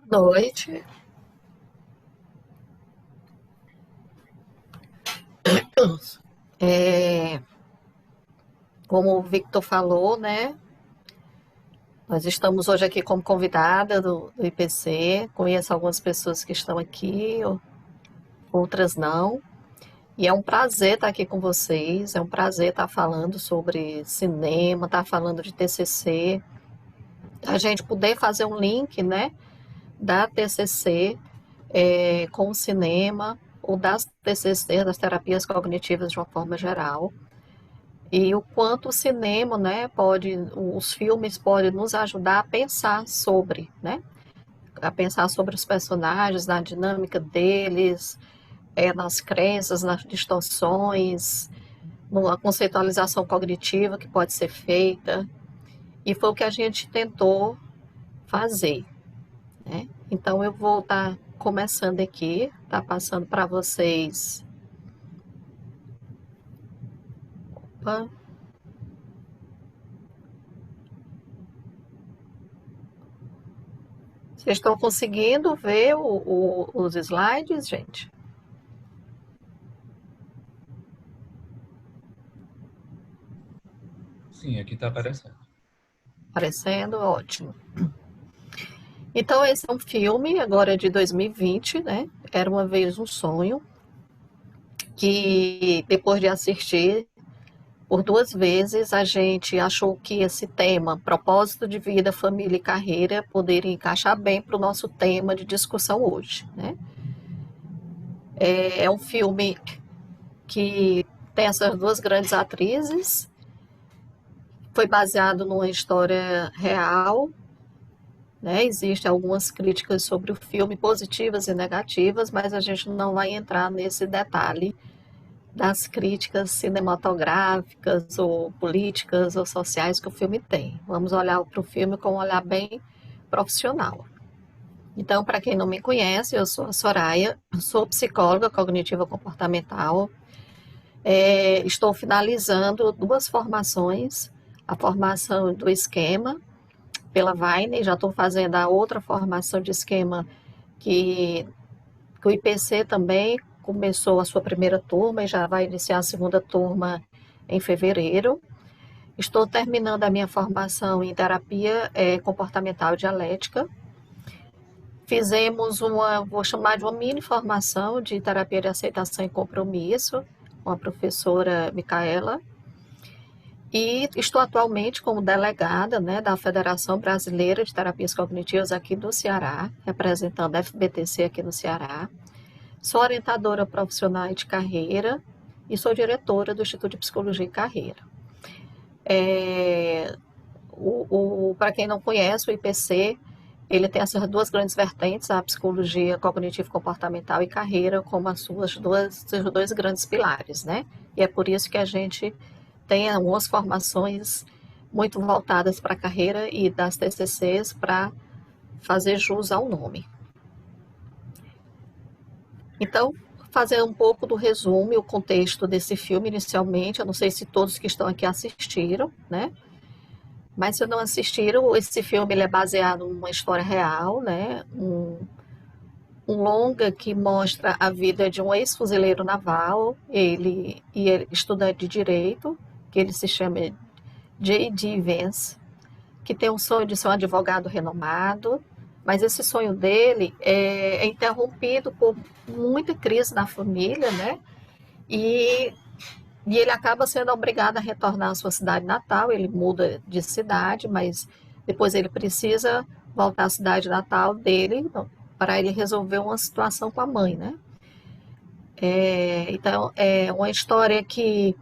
Noite. É, como o Victor falou, né? Nós estamos hoje aqui como convidada do IPC. Conheço algumas pessoas que estão aqui, outras não. E é um prazer estar aqui com vocês. É um prazer estar falando sobre cinema, estar falando de TCC. A gente poder fazer um link, né? Da TCC com o cinema ou das TCC, das terapias cognitivas de uma forma geral. E o quanto o cinema, né, os filmes podem nos ajudar a pensar sobre, né, a pensar sobre os personagens, na dinâmica deles, nas crenças, nas distorções, numa conceitualização cognitiva que pode ser feita. E foi o que a gente tentou fazer, né? Então eu vou estar começando aqui, tá passando para vocês. Opa. Vocês estão conseguindo ver os slides, gente? Sim, aqui está aparecendo. Aparecendo? Ótimo. Então, esse é um filme, agora de 2020, né? Era uma vez um sonho, que depois de assistir por duas vezes, a gente achou que esse tema, propósito de vida, família e carreira, poderia encaixar bem para o nosso tema de discussão hoje, né? É um filme que tem essas duas grandes atrizes, foi baseado numa história real, né? Existem algumas críticas sobre o filme, positivas e negativas, mas a gente não vai entrar nesse detalhe das críticas cinematográficas ou políticas ou sociais que o filme tem. Vamos olhar para o filme com um olhar bem profissional. Então, para quem não me conhece, eu sou a Soraya, sou psicóloga cognitiva comportamental. Estou finalizando duas formações, a formação do esquema pela Vine, já estou fazendo a outra formação de esquema que, que o IPC também começou a sua primeira turma e já vai iniciar a segunda turma em fevereiro. Estou terminando a minha formação em terapia comportamental dialética. Fizemos vou chamar de uma mini formação de terapia de aceitação e compromisso com a professora Micaela. E estou atualmente como delegada, né, da Federação Brasileira de Terapias Cognitivas aqui do Ceará, representando a FBTC aqui no Ceará. Sou orientadora profissional de carreira e sou diretora do Instituto de Psicologia e Carreira. Para quem não conhece, o IPC ele tem essas duas grandes vertentes, a psicologia cognitivo-comportamental e carreira, como seus dois grandes pilares, né? E é por isso que a gente tem algumas formações muito voltadas para a carreira e das TCCs para fazer jus ao nome. Então, fazer um pouco do resumo e o contexto desse filme inicialmente. Eu não sei se todos que estão aqui assistiram, né? Mas se não assistiram, esse filme ele é baseado numa história real, né? Um longa que mostra a vida de um ex-fuzileiro naval, ele estudante de direito, que ele se chama J.D. Vance, que tem um sonho de ser um advogado renomado, mas esse sonho dele é interrompido por muita crise na família, né? E, e ele acaba sendo obrigado a retornar à sua cidade natal. Ele muda de cidade, mas depois ele precisa voltar à cidade natal dele para ele resolver uma situação com a mãe, né? Então, é uma história que,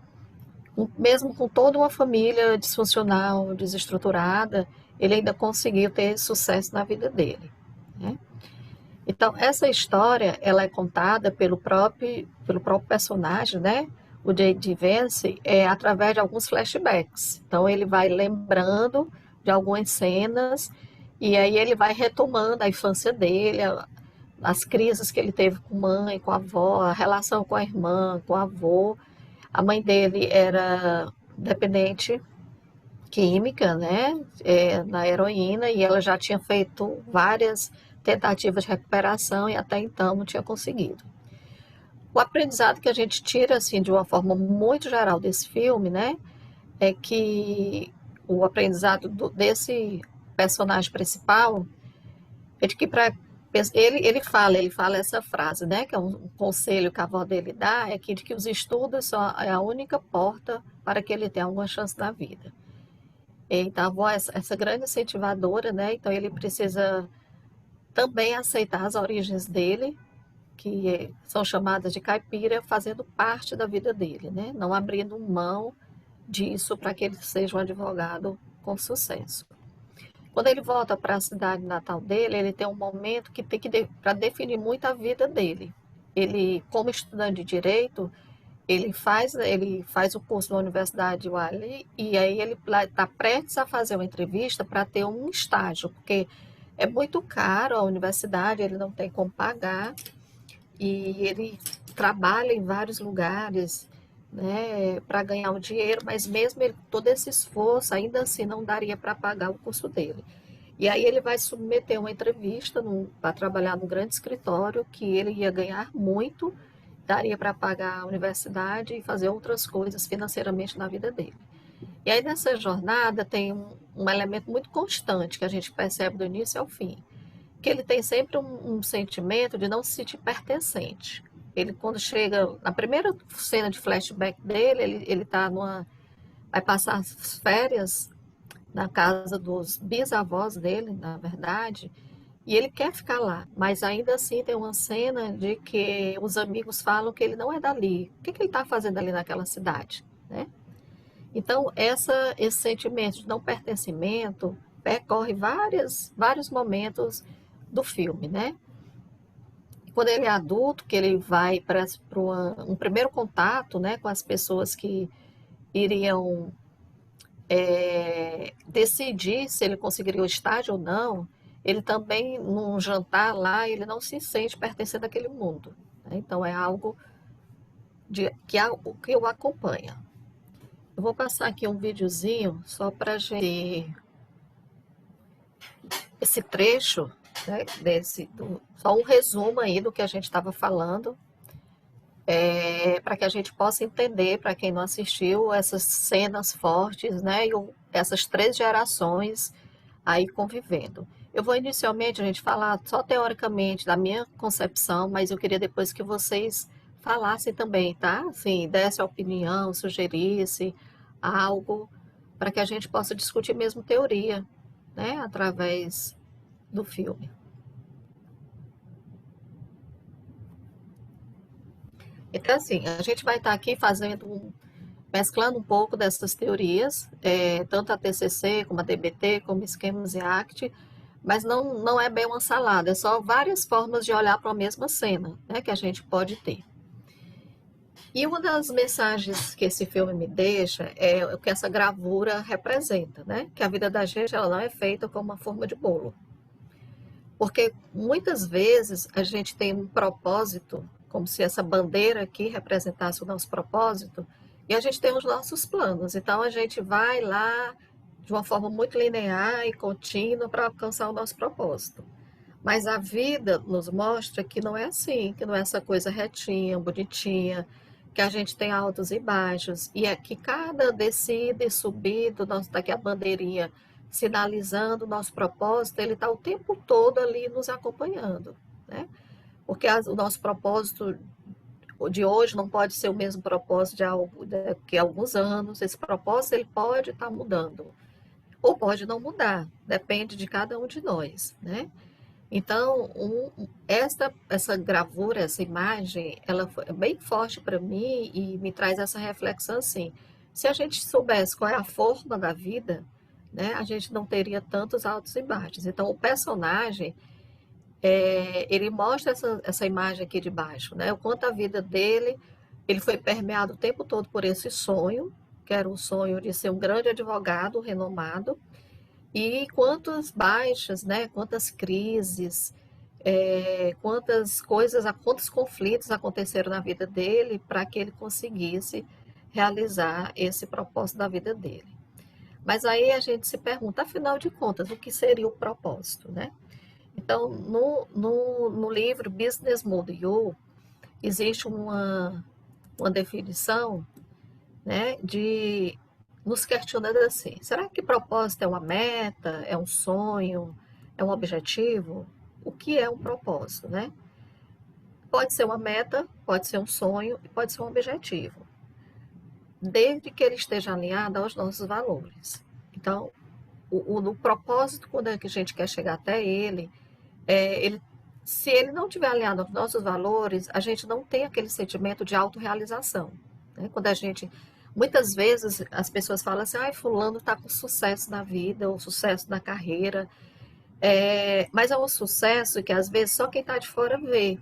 mesmo com toda uma família disfuncional, desestruturada, ele ainda conseguiu ter sucesso na vida dele, né? Então, essa história, ela é contada pelo próprio personagem, né? O J.D. Vance, através de alguns flashbacks. Então, ele vai lembrando de algumas cenas e aí ele vai retomando a infância dele, as crises que ele teve com mãe, com a avó, a relação com a irmã, com o avô. A mãe dele era dependente química, né, na heroína, e ela já tinha feito várias tentativas de recuperação e até então não tinha conseguido. O aprendizado que a gente tira, assim, de uma forma muito geral desse filme, né, é que o aprendizado desse personagem principal é de que ele fala essa frase, né, que é um conselho que a avó dele dá, é que de que os estudos são a única porta para que ele tenha alguma chance na vida. Então, a avó é essa grande incentivadora, né, então ele precisa também aceitar as origens dele, que são chamadas de caipira, fazendo parte da vida dele, né, não abrindo mão disso para que ele seja um advogado com sucesso. Quando ele volta para a cidade natal dele, ele tem um momento que tem que para definir muito a vida dele. Ele, como estudante de direito, ele faz o curso na Universidade de Wali e aí ele está prestes a fazer uma entrevista para ter um estágio, porque é muito caro a universidade, ele não tem como pagar e ele trabalha em vários lugares, né, para ganhar um dinheiro, mas mesmo ele, todo esse esforço, ainda assim não daria para pagar o curso dele. E aí ele vai submeter uma entrevista para trabalhar num grande escritório que ele ia ganhar muito, daria para pagar a universidade e fazer outras coisas financeiramente na vida dele. E aí nessa jornada tem um elemento muito constante que a gente percebe do início ao fim, que ele tem sempre um sentimento de não se sentir pertencente. Ele, quando chega, na primeira cena de flashback dele, ele tá vai passar as férias na casa dos bisavós dele, na verdade, e ele quer ficar lá, mas ainda assim tem uma cena de que os amigos falam que ele não é dali. O que ele está fazendo ali naquela cidade, né? Então, esse sentimento de não pertencimento percorre vários momentos do filme, né? Quando ele é adulto, que ele vai para um primeiro contato, né, com as pessoas que iriam decidir se ele conseguiria o estágio ou não, ele também, num jantar lá, ele não se sente pertencendo àquele mundo, né? Então, é algo que eu acompanho. Eu vou passar aqui um videozinho só para gente esse trecho, né, só um resumo aí do que a gente estava falando, para que a gente possa entender, para quem não assistiu, essas cenas fortes, né, e essas 3 gerações aí convivendo. Eu vou inicialmente, a gente, falar só teoricamente da minha concepção, mas eu queria depois que vocês falassem também, tá? Assim, desse a opinião, sugerisse algo, para que a gente possa discutir mesmo teoria, né, através do filme. Então, assim, a gente vai estar aqui mesclando um pouco dessas teorias, tanto a TCC, como a DBT, como esquemas e ACT, mas não é bem uma salada, é só várias formas de olhar para a mesma cena, né, que a gente pode ter. E uma das mensagens que esse filme me deixa é o que essa gravura representa, né? Que a vida da gente ela não é feita como uma forma de bolo. Porque muitas vezes a gente tem um propósito, como se essa bandeira aqui representasse o nosso propósito, e a gente tem os nossos planos. Então a gente vai lá de uma forma muito linear e contínua para alcançar o nosso propósito. Mas a vida nos mostra que não é assim, que não é essa coisa retinha, bonitinha, que a gente tem altos e baixos, e é que cada descida e subida, daqui a bandeirinha sinalizando o nosso propósito, ele está o tempo todo ali nos acompanhando, né? Porque o nosso propósito de hoje não pode ser o mesmo propósito que há alguns anos, esse propósito ele pode estar mudando, ou pode não mudar, depende de cada um de nós, né? Então, essa gravura, essa imagem, ela foi bem forte para mim e me traz essa reflexão assim, se a gente soubesse qual é a forma da vida, né, a gente não teria tantos altos e baixos. Então, o personagem, ele mostra essa imagem aqui de baixo, né, o quanto a vida dele, ele foi permeado o tempo todo por esse sonho, que era um sonho de ser um grande advogado renomado, e quantas baixas, né? Quantas crises, quantos conflitos aconteceram na vida dele para que ele conseguisse realizar esse propósito da vida dele. Mas aí a gente se pergunta, afinal de contas, o que seria o propósito, né? Então, no livro Business Mode You, existe uma definição, né, de nos questionando assim: será que propósito é uma meta, é um sonho, é um objetivo? O que é um propósito, né? Pode ser uma meta, pode ser um sonho e pode ser um objetivo, desde que ele esteja alinhado aos nossos valores. Então, o propósito, quando a gente quer chegar até ele, ele, se ele não estiver alinhado aos nossos valores, a gente não tem aquele sentimento de autorrealização, né? Quando a gente, muitas vezes as pessoas falam assim: ai, fulano está com sucesso na vida, ou sucesso na carreira, mas é um sucesso que às vezes só quem está de fora vê.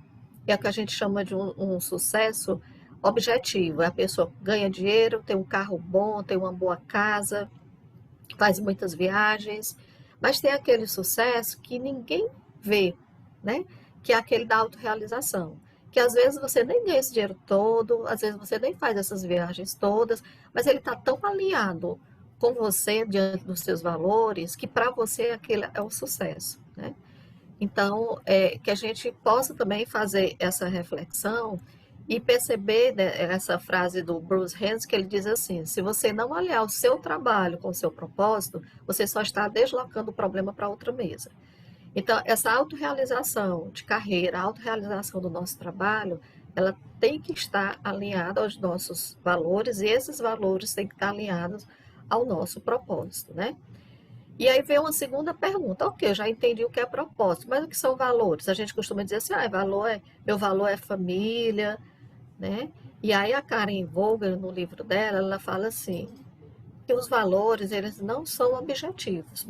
É o que a gente chama de um sucesso objetivo. A pessoa ganha dinheiro, tem um carro bom, tem uma boa casa, faz muitas viagens, mas tem aquele sucesso que ninguém vê, né? Que é aquele da autorrealização. Que às vezes você nem ganha esse dinheiro todo, às vezes você nem faz essas viagens todas, mas ele está tão alinhado com você diante dos seus valores que para você aquele é o sucesso, né? Então, que a gente possa também fazer essa reflexão e perceber, né, essa frase do Bruce Hans, que ele diz assim: se você não alinhar o seu trabalho com o seu propósito, você só está deslocando o problema para outra mesa. Então, essa autorrealização de carreira, a autorrealização do nosso trabalho, ela tem que estar alinhada aos nossos valores, e esses valores têm que estar alinhados ao nosso propósito, né? E aí vem uma segunda pergunta: ok, eu já entendi o que é propósito, mas o que são valores? A gente costuma dizer assim: meu valor é família, né? E aí a Karen Vogel, no livro dela, ela fala assim, que os valores, eles não são objetivos.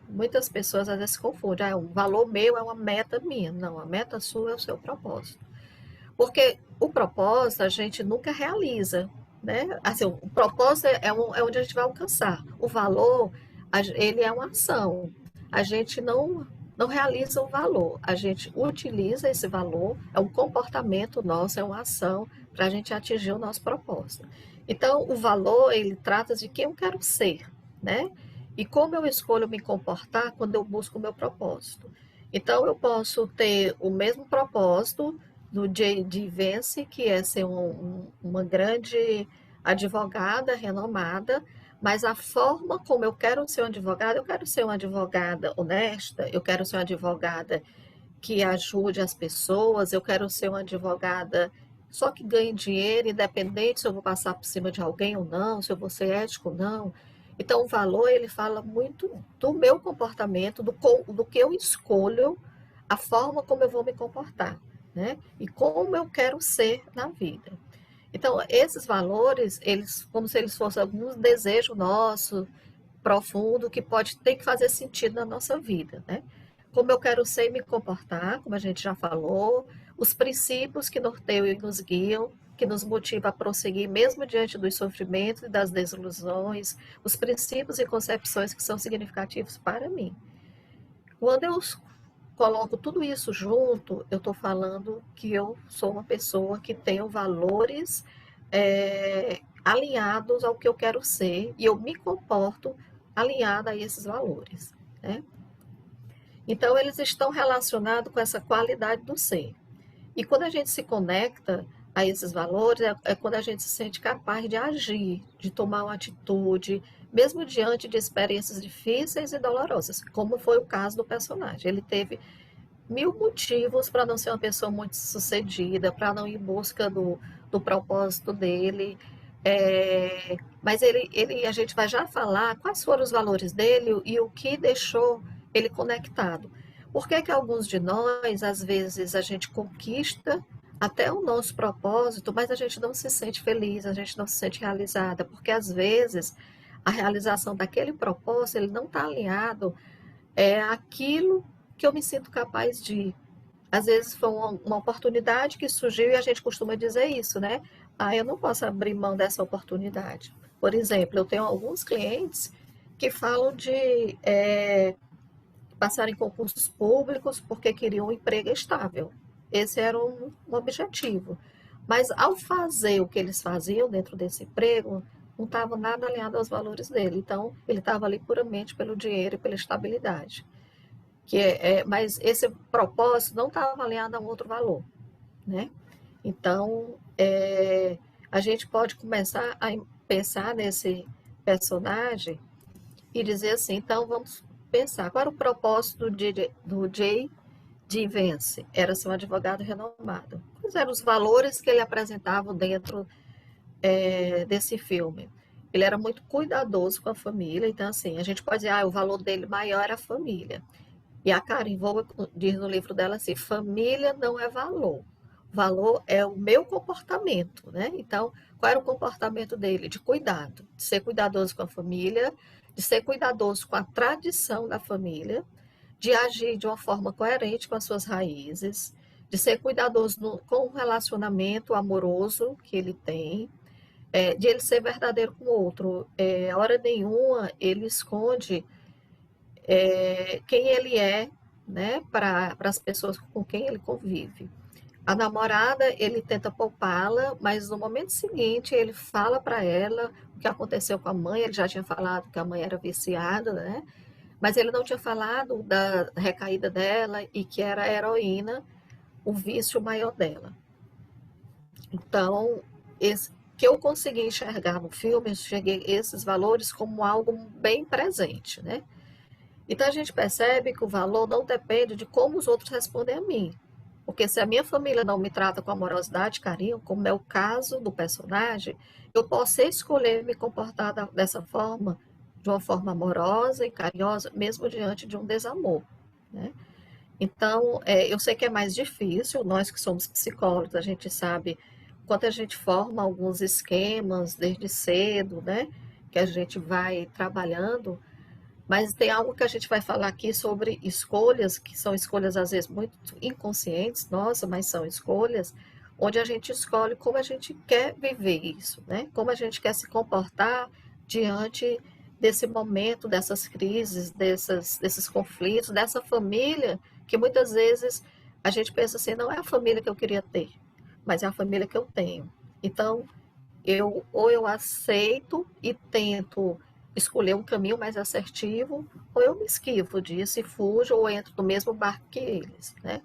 Muitas pessoas às vezes se confundem: o valor meu é uma meta minha. Não, a meta sua é o seu propósito. Porque o propósito a gente nunca realiza, né? Assim, o propósito é onde a gente vai alcançar. O valor, ele é uma ação. A gente não realiza o valor, a gente utiliza esse valor, é um comportamento nosso, é uma ação para a gente atingir o nosso propósito. Então, o valor, ele trata de quem eu quero ser, né? E como eu escolho me comportar quando eu busco o meu propósito. Então, eu posso ter o mesmo propósito do J.D. Vance, que é ser uma grande advogada renomada, mas a forma como eu quero ser uma advogada, eu quero ser uma advogada honesta, eu quero ser uma advogada que ajude as pessoas, eu quero ser uma advogada só que ganhe dinheiro, independente se eu vou passar por cima de alguém ou não, se eu vou ser ético ou não. Então, o valor, ele fala muito do meu comportamento, do que eu escolho, a forma como eu vou me comportar, né? E como eu quero ser na vida. Então, esses valores, eles, como se eles fossem alguns desejos nossos, profundo, que pode ter que fazer sentido na nossa vida, né? Como eu quero ser e me comportar, como a gente já falou, os princípios que norteiam e nos guiam, que nos motivam a prosseguir mesmo diante dos sofrimentos e das desilusões, os princípios e concepções que são significativos para mim. Quando eu coloco tudo isso junto, eu estou falando que eu sou uma pessoa que tenho valores alinhados ao que eu quero ser e eu me comporto alinhada a esses valores, né? Então, eles estão relacionados com essa qualidade do ser. E quando a gente se conecta a esses valores, é quando a gente se sente capaz de agir, de tomar uma atitude, mesmo diante de experiências difíceis e dolorosas, como foi o caso do personagem. Ele teve mil motivos para não ser uma pessoa muito sucedida, para não ir em busca do propósito dele. Mas a gente vai já falar quais foram os valores dele e o que deixou ele conectado. Por que que alguns de nós, às vezes, a gente conquista até o nosso propósito, mas a gente não se sente feliz, a gente não se sente realizada, porque às vezes a realização daquele propósito, ele não está alinhado àquilo que eu me sinto capaz de. Às vezes foi uma oportunidade que surgiu e a gente costuma dizer isso, né? Ah, eu não posso abrir mão dessa oportunidade. Por exemplo, eu tenho alguns clientes que falam de passar em concursos públicos porque queriam um emprego estável. Esse era um objetivo. Mas ao fazer o que eles faziam dentro desse emprego, não estava nada alinhado aos valores dele. Então, ele estava ali puramente pelo dinheiro e pela estabilidade. mas esse propósito não está alinhado a um outro valor, né? Então, a gente pode começar a pensar nesse personagem e dizer assim, então vamos pensar, qual era o propósito do J.D. Vance? Era ser um advogado renomado. Quais eram os valores que ele apresentava dentro desse filme? Ele era muito cuidadoso com a família, então assim, a gente pode dizer, o valor dele maior era a família. E a Karen Vogel diz no livro dela assim, família não é valor. Valor é o meu comportamento, né? Então, qual era o comportamento dele? De cuidado, de ser cuidadoso com a família, de ser cuidadoso com a tradição da família, de agir de uma forma coerente com as suas raízes, de ser cuidadoso com o relacionamento amoroso que ele tem, de ele ser verdadeiro com o outro. Hora nenhuma ele esconde quem ele é, né, para as pessoas com quem ele convive. A namorada, ele tenta poupá-la, mas no momento seguinte ele fala para ela o que aconteceu com a mãe. Ele já tinha falado que a mãe era viciada, né? Mas ele não tinha falado da recaída dela e que era a heroína o vício maior dela. Então, que eu consegui enxergar no filme, eu enxerguei esses valores como algo bem presente, né? Então a gente percebe que o valor não depende de como os outros respondem a mim. Porque se a minha família não me trata com amorosidade e carinho, como é o caso do personagem, eu posso escolher me comportar dessa forma, de uma forma amorosa e carinhosa, mesmo diante de um desamor, né? Então, eu sei que é mais difícil, nós que somos psicólogos, a gente sabe quanto a gente forma alguns esquemas desde cedo, né? Que a gente vai trabalhando, mas tem algo que a gente vai falar aqui sobre escolhas, que são escolhas às vezes muito inconscientes, nossa, mas são escolhas, onde a gente escolhe como a gente quer viver isso, né? Como a gente quer se comportar diante desse momento, dessas crises, desses conflitos, dessa família, que muitas vezes a gente pensa assim, não é a família que eu queria ter, mas é a família que eu tenho. Então, ou eu aceito e tento escolher um caminho mais assertivo, ou eu me esquivo disso e fujo, ou entro no mesmo barco que eles, né?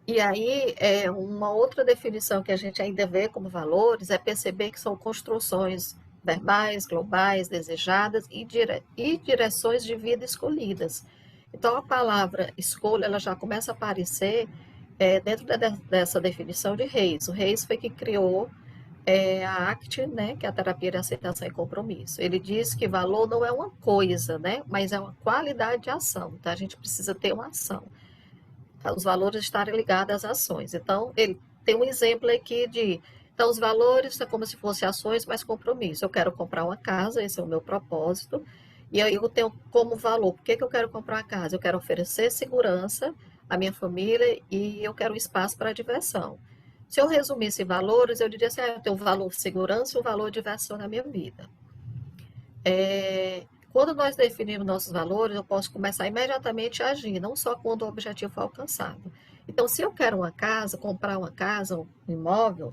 E aí, uma outra definição que a gente ainda vê como valores é perceber que são construções verbais, globais, desejadas e direções de vida escolhidas. Então, a palavra escolha, ela já começa a aparecer dentro dessa definição de Reis. O Reis foi que criou a ACT, né, que é a terapia de aceitação e compromisso. Ele diz que valor não é uma coisa, né, mas é uma qualidade de ação. Então, a gente precisa ter uma ação. Os valores estarem ligados às ações. Então, ele tem um exemplo aqui de... Então, os valores é como se fossem ações, mas compromisso. Eu quero comprar uma casa, esse é o meu propósito. E aí eu tenho como valor, por que eu quero comprar uma casa? Eu quero oferecer segurança à minha família e eu quero um espaço para diversão. Se eu resumisse valores, eu diria assim, eu tenho o valor segurança e o valor diversão na minha vida. Quando nós definimos nossos valores, eu posso começar imediatamente a agir, não só quando o objetivo for alcançado. Então, se eu quero uma casa, comprar uma casa, um imóvel,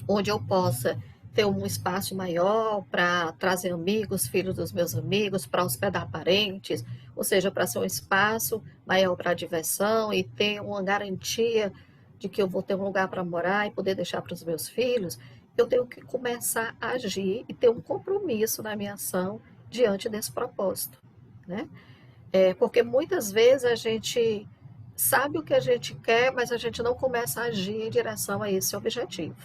onde eu possa ter um espaço maior para trazer amigos, filhos dos meus amigos, para hospedar parentes, ou seja, para ser um espaço maior para diversão e ter uma garantia de que eu vou ter um lugar para morar e poder deixar para os meus filhos, eu tenho que começar a agir e ter um compromisso na minha ação diante desse propósito, né? Porque muitas vezes a gente sabe o que a gente quer, mas a gente não começa a agir em direção a esse objetivo.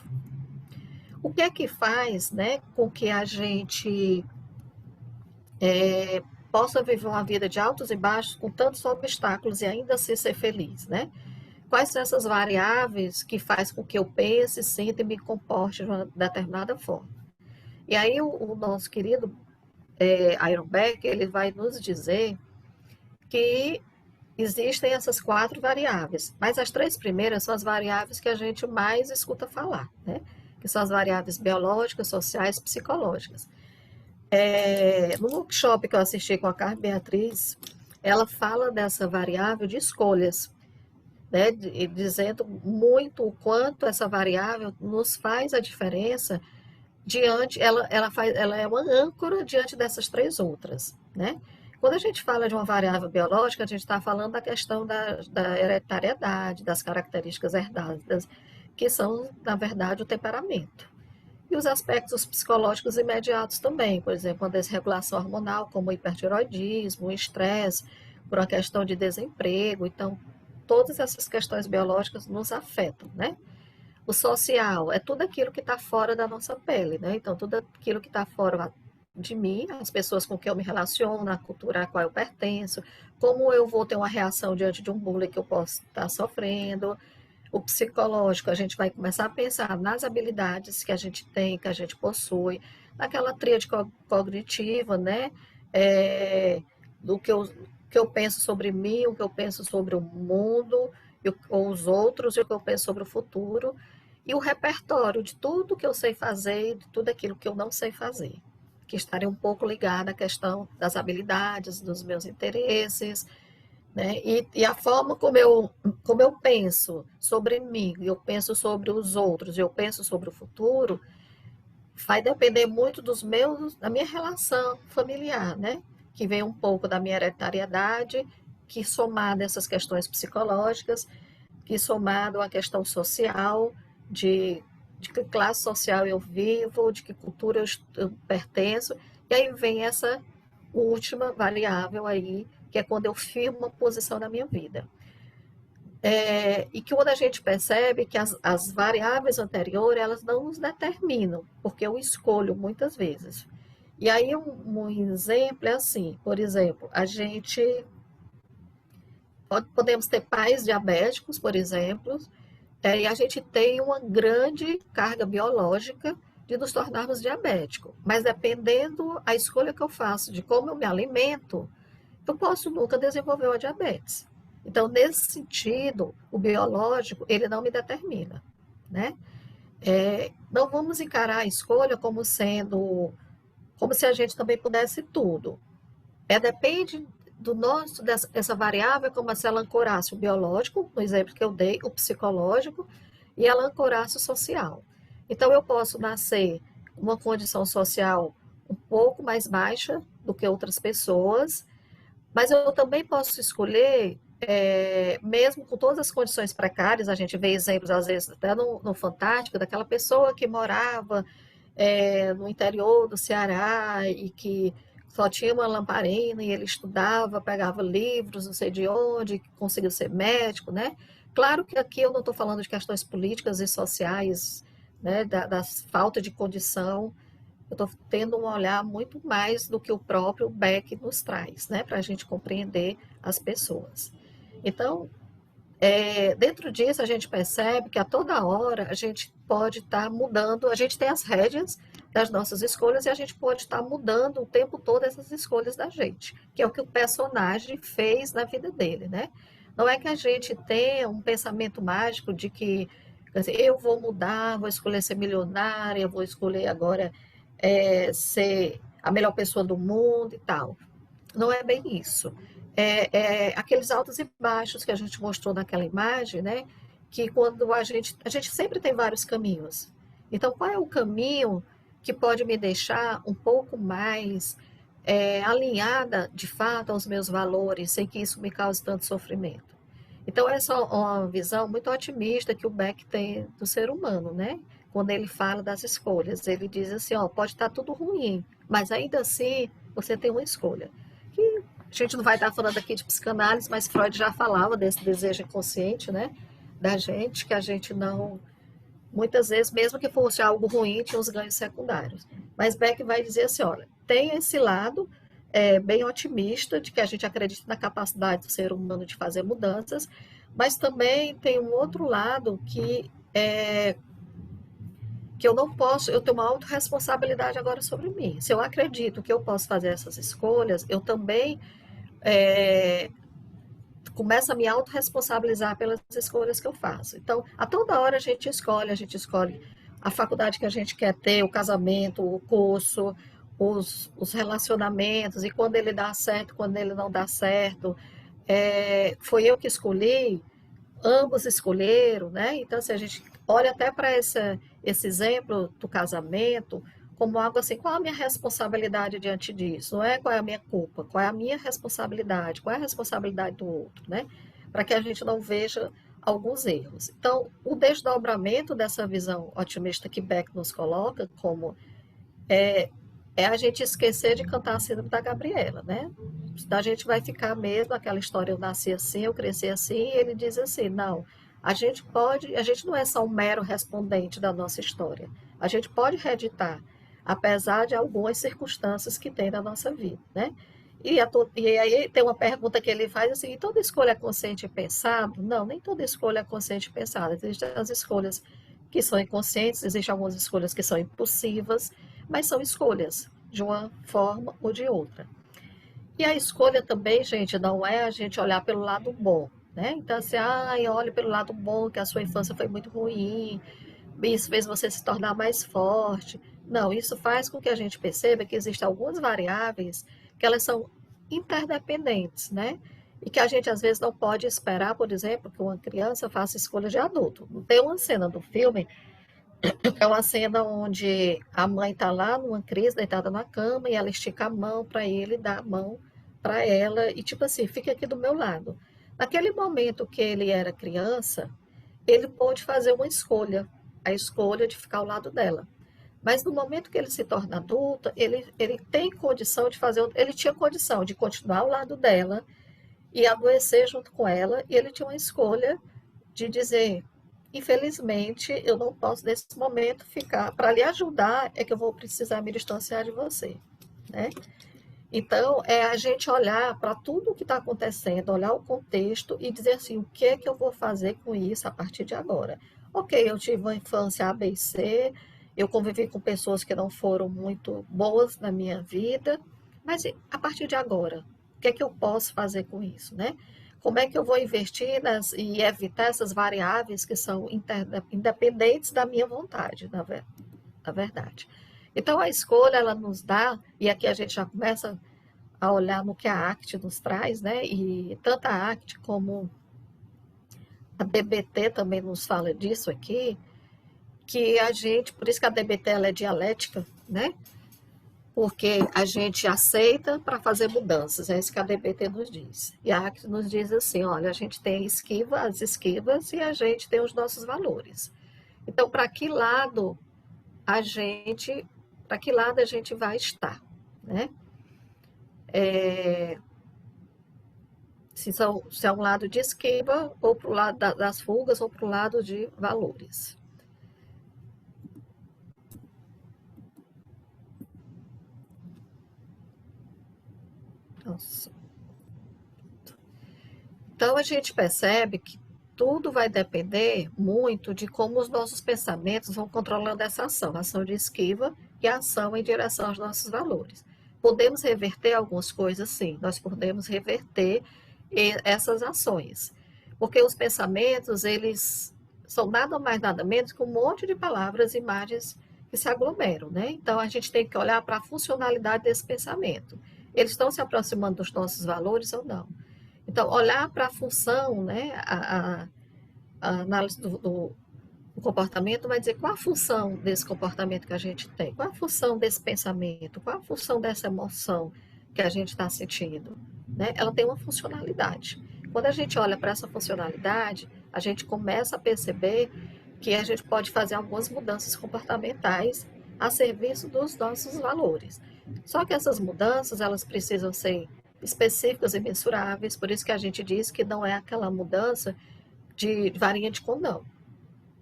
O que é que faz, né, com que a gente possa viver uma vida de altos e baixos com tantos obstáculos e ainda assim ser feliz, né? Quais são essas variáveis que faz com que eu pense, sinta e me comporte de uma determinada forma? E aí o nosso querido Aaron Beck, ele vai nos dizer que existem essas 4 variáveis, mas as 3 primeiras são as variáveis que a gente mais escuta falar, né? Que são as variáveis biológicas, sociais e psicológicas. No workshop que eu assisti com a Carmen Beatriz, ela fala dessa variável de escolhas, né? Dizendo muito o quanto essa variável nos faz a diferença diante, ela é uma âncora diante dessas 3 outras, né? Quando a gente fala de uma variável biológica, a gente está falando da questão da hereditariedade, das características herdadas, que são, na verdade, o temperamento. E os aspectos psicológicos imediatos também, por exemplo, a desregulação hormonal, como o hipertiroidismo, o estresse, por uma questão de desemprego. Então, todas essas questões biológicas nos afetam, né? O social é tudo aquilo que está fora da nossa pele, né? Então, tudo aquilo que está fora de mim, as pessoas com quem eu me relaciono, a cultura a qual eu pertenço, como eu vou ter uma reação diante de um bullying que eu posso estar sofrendo. O psicológico, a gente vai começar a pensar nas habilidades que a gente tem, que a gente possui, naquela tríade cognitiva, né? Do que eu penso sobre mim, o que eu penso sobre o mundo, ou os outros, e o que eu penso sobre o futuro, e o repertório de tudo que eu sei fazer e de tudo aquilo que eu não sei fazer, que estaria um pouco ligado à questão das habilidades, dos meus interesses, né? E a forma como eu penso sobre mim, eu penso sobre os outros, eu penso sobre o futuro, vai depender muito da minha relação familiar, né? Que vem um pouco da minha hereditariedade, que somado a essas questões psicológicas, que somado à questão social, de que classe social eu vivo, de que cultura eu pertenço, e aí vem essa última variável aí, que é quando eu firmo uma posição na minha vida. E que quando a gente percebe que as variáveis anteriores, elas não nos determinam, porque eu escolho muitas vezes. E aí um exemplo é assim, por exemplo, podemos ter pais diabéticos, por exemplo, e a gente tem uma grande carga biológica de nos tornarmos diabéticos. Mas dependendo a escolha que eu faço de como eu me alimento, eu posso nunca desenvolver uma diabetes. Então, nesse sentido, o biológico, ele não me determina, né? Não vamos encarar a escolha como se a gente também pudesse tudo. Depende do nosso, dessa variável, como se ela ancorasse o biológico, no exemplo que eu dei, o psicológico, e ela ancorasse o social. Então, eu posso nascer uma condição social um pouco mais baixa do que outras pessoas, mas eu também posso escolher, mesmo com todas as condições precárias, a gente vê exemplos, às vezes, até no Fantástico, daquela pessoa que morava no interior do Ceará e que só tinha uma lamparina e ele estudava, pegava livros, não sei de onde, conseguiu ser médico, né? Claro que aqui eu não estou falando de questões políticas e sociais, né, da falta de condição. Eu estou tendo um olhar muito mais do que o próprio Beck nos traz, né, para a gente compreender as pessoas. Então, dentro disso, a gente percebe que a toda hora a gente pode estar mudando, a gente tem as rédeas das nossas escolhas e a gente pode estar mudando o tempo todo essas escolhas da gente, que é o que o personagem fez na vida dele, né? Não é que a gente tenha um pensamento mágico de que, quer dizer, eu vou mudar, vou escolher ser milionária, vou escolher agora ser a melhor pessoa do mundo e tal. Não é bem isso. Aqueles altos e baixos que a gente mostrou naquela imagem, né? Que quando a gente sempre tem vários caminhos. Então, qual é o caminho que pode me deixar um pouco mais alinhada, de fato, aos meus valores, sem que isso me cause tanto sofrimento? Então, essa é uma visão muito otimista que o Beck tem do ser humano, né? Quando ele fala das escolhas, ele diz assim, ó, pode estar tudo ruim, mas ainda assim você tem uma escolha. Que a gente não vai estar falando aqui de psicanálise, mas Freud já falava desse desejo inconsciente, né? Da gente, que a gente não... Muitas vezes, mesmo que fosse algo ruim, tinha os ganhos secundários. Mas Beck vai dizer assim, olha, tem esse lado bem otimista, de que a gente acredita na capacidade do ser humano de fazer mudanças, mas também tem um outro lado que eu não posso, eu tenho uma autorresponsabilidade agora sobre mim. Se eu acredito que eu posso fazer essas escolhas, eu também começo a me autorresponsabilizar pelas escolhas que eu faço. Então, a toda hora a gente escolhe a faculdade que a gente quer ter, o casamento, o curso, os relacionamentos, e quando ele dá certo, quando ele não dá certo. Foi eu que escolhi, ambos escolheram, né? Então, se a gente olha até para esse exemplo do casamento, como algo assim, qual a minha responsabilidade diante disso? Não é qual é a minha culpa, qual é a minha responsabilidade, qual é a responsabilidade do outro, né? Para que a gente não veja alguns erros. Então, o desdobramento dessa visão otimista que Beck nos coloca como é, é a gente esquecer de cantar a síndrome da Gabriela, né? A gente vai ficar mesmo aquela história, eu nasci assim, eu cresci assim, e ele diz assim, não, a gente não é só um mero respondente da nossa história, a gente pode reeditar, apesar de algumas circunstâncias que tem na nossa vida, né? E aí tem uma pergunta que ele faz assim, toda escolha é consciente e pensada? Não, nem toda escolha é consciente e pensada, existem as escolhas que são inconscientes, existem algumas escolhas que são impulsivas, mas são escolhas, de uma forma ou de outra. E a escolha também, gente, não é a gente olhar pelo lado bom, né? Então, assim, olhe pelo lado bom, que a sua infância foi muito ruim, isso fez você se tornar mais forte. Não, isso faz com que a gente perceba que existem algumas variáveis que elas são interdependentes, né? E que a gente às vezes não pode esperar, por exemplo, que uma criança faça escolha de adulto. Tem uma cena do filme, é uma cena onde a mãe está lá numa crise, deitada na cama, e ela estica a mão para ele, dá a mão para ela, e tipo assim, fica aqui do meu lado. Naquele momento que ele era criança, ele pôde fazer uma escolha, a escolha de ficar ao lado dela. Mas no momento que ele se torna adulto, ele tem condição de fazer, ele tinha condição de continuar ao lado dela e adoecer junto com ela, e ele tinha uma escolha de dizer, infelizmente, eu não posso nesse momento ficar, para lhe ajudar, é que eu vou precisar me distanciar de você, né? Então, é a gente olhar para tudo o que está acontecendo, olhar o contexto e dizer assim, o que é que eu vou fazer com isso a partir de agora? Ok, eu tive uma infância A, B e C, eu convivi com pessoas que não foram muito boas na minha vida, mas a partir de agora, o que é que eu posso fazer com isso, né? Como é que eu vou investir e evitar essas variáveis que são independentes da minha vontade, na verdade. Então, a escolha, ela nos dá, e aqui a gente já começa a olhar no que a ACT nos traz, né? E tanto a ACT como a DBT também nos fala disso aqui, que a gente, por isso que a DBT ela é dialética, né? Porque a gente aceita para fazer mudanças, é isso que a DBT nos diz. E a ACT nos diz assim, olha, a gente tem as esquivas e a gente tem os nossos valores. Então, para que lado a gente vai estar, né? Se é um lado de esquiva, ou para o lado das fugas, ou para o lado de valores. Nossa. Então, a gente percebe que tudo vai depender muito de como os nossos pensamentos vão controlando essa ação, a ação de esquiva e a ação em direção aos nossos valores. Podemos reverter algumas coisas, sim, nós podemos reverter essas ações, porque os pensamentos, eles são nada mais, nada menos que um monte de palavras, imagens que se aglomeram, né? Então, a gente tem que olhar para a funcionalidade desse pensamento. Eles estão se aproximando dos nossos valores ou não? Então, olhar para a função, né, a análise do comportamento vai dizer qual a função desse comportamento que a gente tem, qual a função desse pensamento, qual a função dessa emoção que a gente está sentindo. Né? Ela tem uma funcionalidade. Quando a gente olha para essa funcionalidade, a gente começa a perceber que a gente pode fazer algumas mudanças comportamentais a serviço dos nossos valores. Só que essas mudanças, elas precisam ser específicas e mensuráveis, por isso que a gente diz que não é aquela mudança de varinha de condão.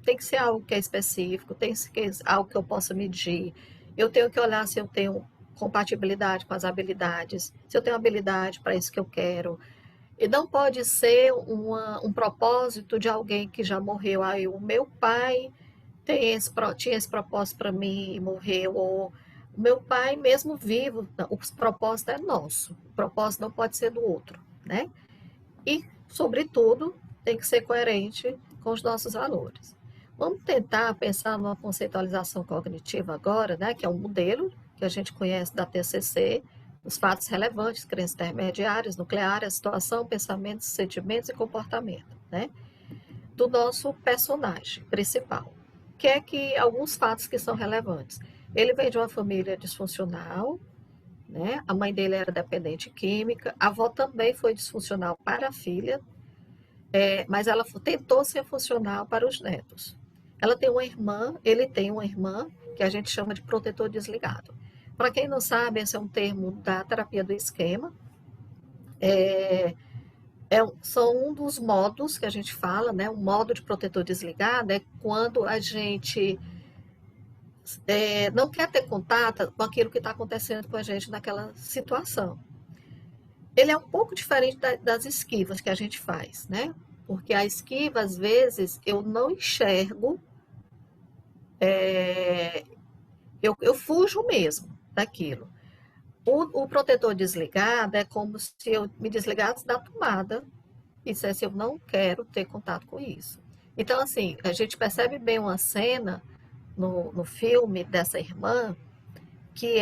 Tem que ser algo que é específico, tem que ser algo que eu possa medir. Eu tenho que olhar se eu tenho compatibilidade com as habilidades, se eu tenho habilidade para isso que eu quero. E não pode ser um propósito de alguém que já morreu. Aí, o meu pai tinha esse propósito para mim e morreu, ou o meu pai, mesmo vivo, o propósito é nosso, o propósito não pode ser do outro, né? E, sobretudo, tem que ser coerente com os nossos valores. Vamos tentar pensar numa conceitualização cognitiva agora, né, que é um modelo que a gente conhece da TCC, os fatos relevantes, crenças intermediárias, nucleares, situação, pensamentos, sentimentos e comportamento, né, do nosso personagem principal. Que é que alguns fatos que são relevantes. Ele veio de uma família disfuncional, né? A mãe dele era dependente química, a avó também foi disfuncional para a filha, mas ela tentou ser funcional para os netos. Ela tem uma irmã, ele tem uma irmã, que a gente chama de protetor desligado. Para quem não sabe, esse é um termo da terapia do esquema. São um dos modos que a gente fala, né? O modo de protetor desligado é quando a gente não quer ter contato com aquilo que está acontecendo com a gente naquela situação. Ele é um pouco diferente das esquivas que a gente faz, né? Porque a esquiva, às vezes, eu não enxergo, eu fujo mesmo daquilo. O protetor desligado é como se eu me desligasse da tomada e dissesse, eu não quero ter contato com isso. Então, assim, a gente percebe bem uma cena no filme dessa irmã, que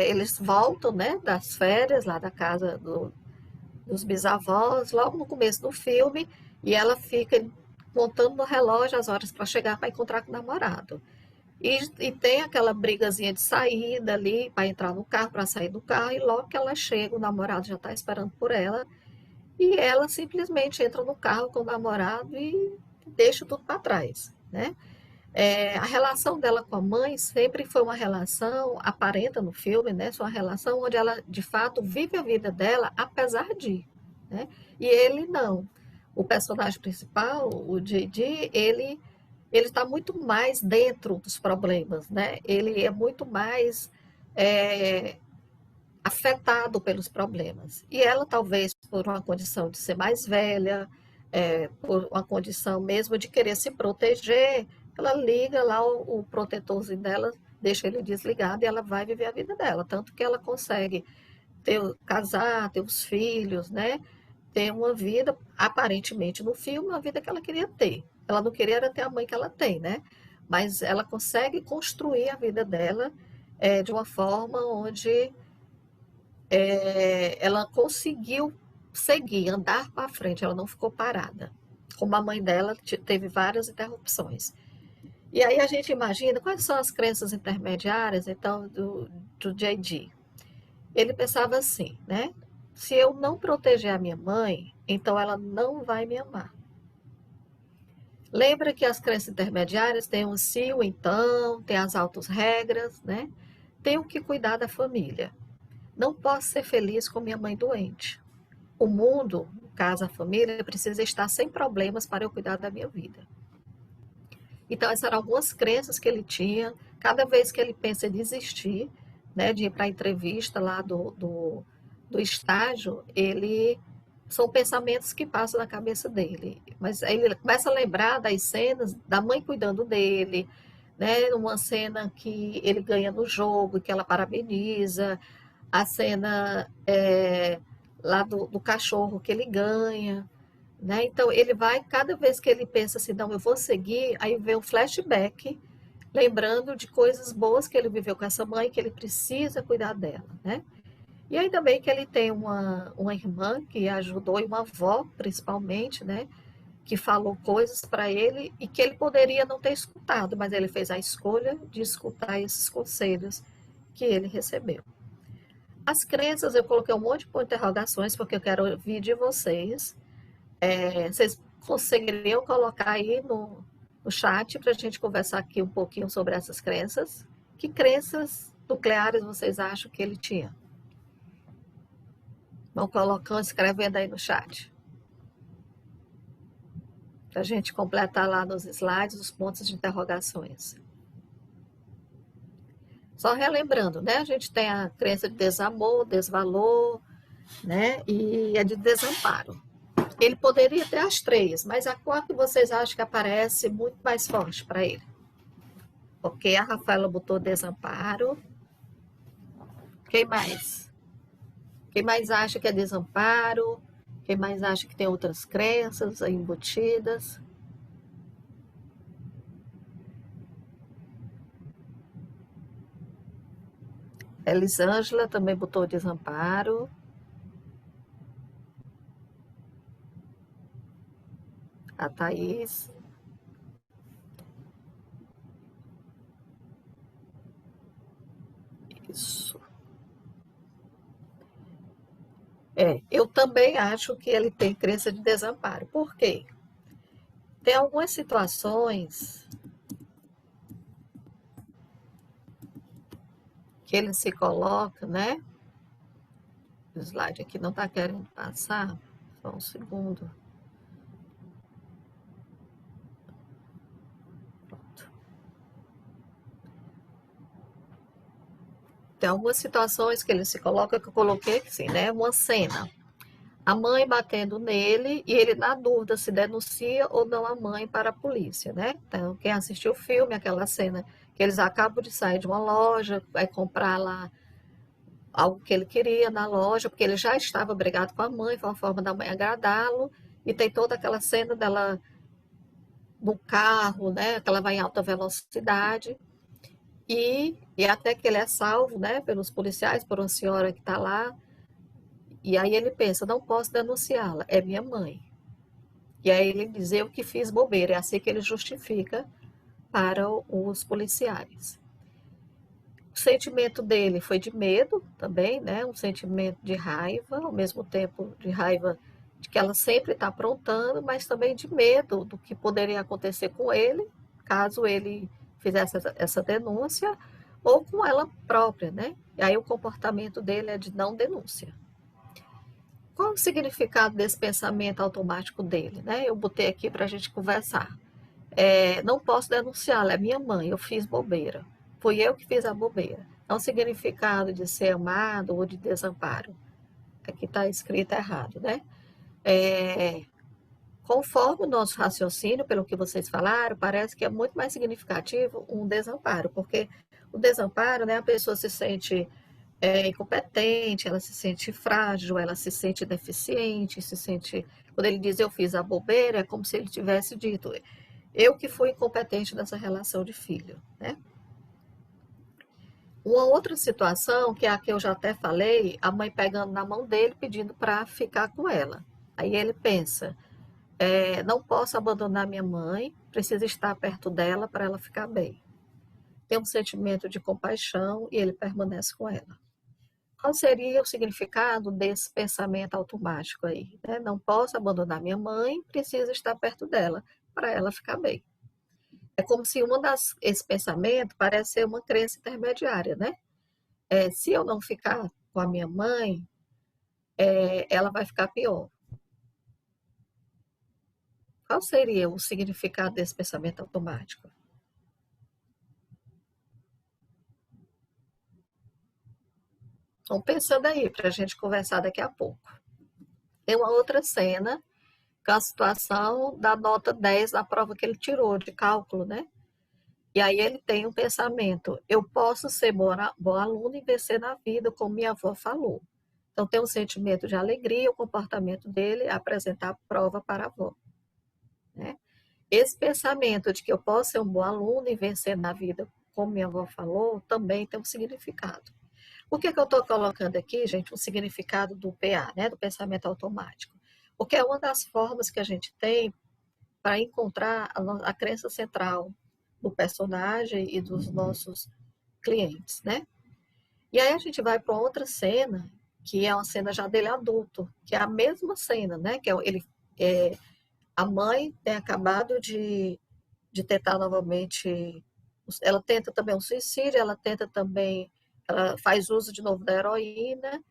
eles voltam, né, das férias lá da casa dos bisavós, logo no começo do filme, e ela fica contando no relógio as horas para chegar para encontrar com o namorado. E tem aquela brigazinha de saída ali, para entrar no carro, para sair do carro, e logo que ela chega, o namorado já está esperando por ela, e ela simplesmente entra no carro com o namorado e deixa tudo para trás, né? A relação dela com a mãe sempre foi uma relação, aparenta no filme, né? Uma relação onde ela, de fato, vive a vida dela, apesar de, né? E ele não. O personagem principal, o Didi, ele está muito mais dentro dos problemas, né? Ele é muito mais é, afetado pelos problemas. E ela, talvez, por uma condição de ser mais velha, por uma condição mesmo de querer se proteger, ela liga lá o protetorzinho dela, deixa ele desligado e ela vai viver a vida dela. Tanto que ela consegue casar, ter os filhos, né? Ter uma vida, aparentemente no filme, uma vida que ela queria ter. Ela não queria era ter a mãe que ela tem, né? Mas ela consegue construir a vida dela de uma forma onde ela conseguiu seguir, andar para frente, ela não ficou parada. Como a mãe dela teve várias interrupções. E aí a gente imagina quais são as crenças intermediárias, então, do JD. Ele pensava assim, né? Se eu não proteger a minha mãe, então ela não vai me amar. Lembra que as crenças intermediárias têm o se, o então, tem as autos-regras, né? Tenho que cuidar da família. Não posso ser feliz com minha mãe doente. O mundo, no caso a família, precisa estar sem problemas para eu cuidar da minha vida. Então, essas eram algumas crenças que ele tinha. Cada vez que ele pensa em desistir, né, de ir para a entrevista lá do estágio, são pensamentos que passam na cabeça dele. Mas aí ele começa a lembrar das cenas da mãe cuidando dele, né, uma cena que ele ganha no jogo, que ela parabeniza, a cena lá do cachorro que ele ganha, né? Então ele vai, cada vez que ele pensa assim, não, eu vou seguir, aí vem um flashback, lembrando de coisas boas que ele viveu com essa mãe, que ele precisa cuidar dela, né? E aí também que ele tem uma irmã que ajudou, e uma avó, principalmente, né? Que falou coisas para ele e que ele poderia não ter escutado, mas ele fez a escolha de escutar esses conselhos que ele recebeu. As crenças, eu coloquei um monte de ponto de interrogações, porque eu quero ouvir de vocês. Vocês conseguiriam colocar aí no chat para a gente conversar aqui um pouquinho sobre essas crenças? Que crenças nucleares vocês acham que ele tinha? Vão colocando, escrevendo aí no chat. Para a gente completar lá nos slides os pontos de interrogações. Só relembrando, né? A gente tem a crença de desamor, desvalor, né? E a de desamparo. Ele poderia ter as três, mas a qual que vocês acham que aparece muito mais forte para ele? Ok, a Rafaela botou desamparo. Quem mais? Quem mais acha que é desamparo? Quem mais acha que tem outras crenças embutidas? Elisângela também botou desamparo. A Thaís. Eu também acho que ele tem crença de desamparo. Por quê? Tem algumas situações que ele se coloca, né? O slide aqui não está querendo passar. Só um segundo. Pronto. Tem algumas situações que ele se coloca, que eu coloquei assim, né? Uma cena. A mãe batendo nele e ele na dúvida se denuncia ou não a mãe para a polícia, né? Então, quem assistiu o filme, aquela cena que eles acabam de sair de uma loja, vai comprar lá algo que ele queria na loja, porque ele já estava brigado com a mãe, foi uma forma da mãe agradá-lo, e tem toda aquela cena dela no carro, né? Que ela vai em alta velocidade, e até que ele é salvo, né? Pelos policiais, por uma senhora que está lá, e aí ele pensa, não posso denunciá-la, é minha mãe. E aí ele diz, eu que fiz bobeira, é assim que ele justifica para os policiais. O sentimento dele foi de medo também, né? Um sentimento de raiva, ao mesmo tempo de raiva de que ela sempre está aprontando, mas também de medo do que poderia acontecer com ele, caso ele fizesse essa denúncia, ou com ela própria, né? E aí o comportamento dele é de não denúncia. Qual o significado desse pensamento automático dele, né? Eu botei aqui para a gente conversar. Não posso denunciá-la, é minha mãe, eu fiz bobeira. Fui eu que fiz a bobeira. É um significado de ser amado ou de desamparo. Aqui está escrito errado, né? É, conforme o nosso raciocínio, pelo que vocês falaram, parece que é muito mais significativo um desamparo, porque o desamparo, né, a pessoa se sente incompetente, ela se sente frágil, ela se sente deficiente, se sente. Quando ele diz eu fiz a bobeira, é como se ele tivesse dito eu que fui incompetente nessa relação de filho, né? Uma outra situação, que é a que eu já até falei, a mãe pegando na mão dele, pedindo para ficar com ela. Aí ele pensa, não posso abandonar minha mãe, preciso estar perto dela para ela ficar bem. Tem um sentimento de compaixão e ele permanece com ela. Qual seria o significado desse pensamento automático aí? Né? Não posso abandonar minha mãe, preciso estar perto dela para ela ficar bem. É como se esse pensamento parece ser uma crença intermediária, né? Se eu não ficar com a minha mãe, ela vai ficar pior. Qual seria o significado desse pensamento automático? Então, pensando aí, para a gente conversar daqui a pouco. Tem uma outra cena, que é a situação da nota 10 da prova que ele tirou de cálculo, né? E aí ele tem um pensamento, eu posso ser bom aluno e vencer na vida, como minha avó falou. Então tem um sentimento de alegria, o comportamento dele é apresentar a prova para a avó, né? Esse pensamento de que eu posso ser um bom aluno e vencer na vida, como minha avó falou, também tem um significado. Por que eu estou colocando aqui, gente, o significado do PA, né, do pensamento automático? Porque é uma das formas que a gente tem para encontrar a crença central do personagem e dos nossos clientes, né? E aí a gente vai para outra cena, que é uma cena já dele adulto, que é a mesma cena, né? Que a mãe tem acabado de tentar novamente, ela tenta também um suicídio, ela faz uso de novo da heroína,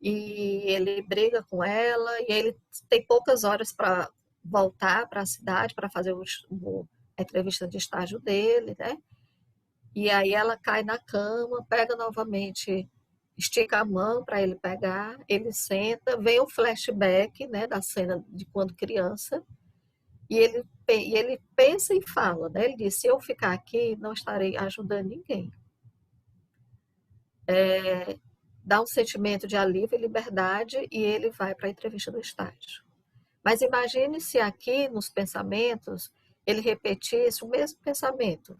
e ele briga com ela, e ele tem poucas horas para voltar para a cidade para fazer a entrevista de estágio dele, né? E aí ela cai na cama, pega novamente, estica a mão para ele pegar, ele senta, vem o flashback, né, da cena de quando criança, e ele pensa e fala, né? Ele diz, se eu ficar aqui, não estarei ajudando ninguém. Dá um sentimento de alívio e liberdade e ele vai para a entrevista do estágio. Mas imagine se aqui, nos pensamentos, ele repetisse o mesmo pensamento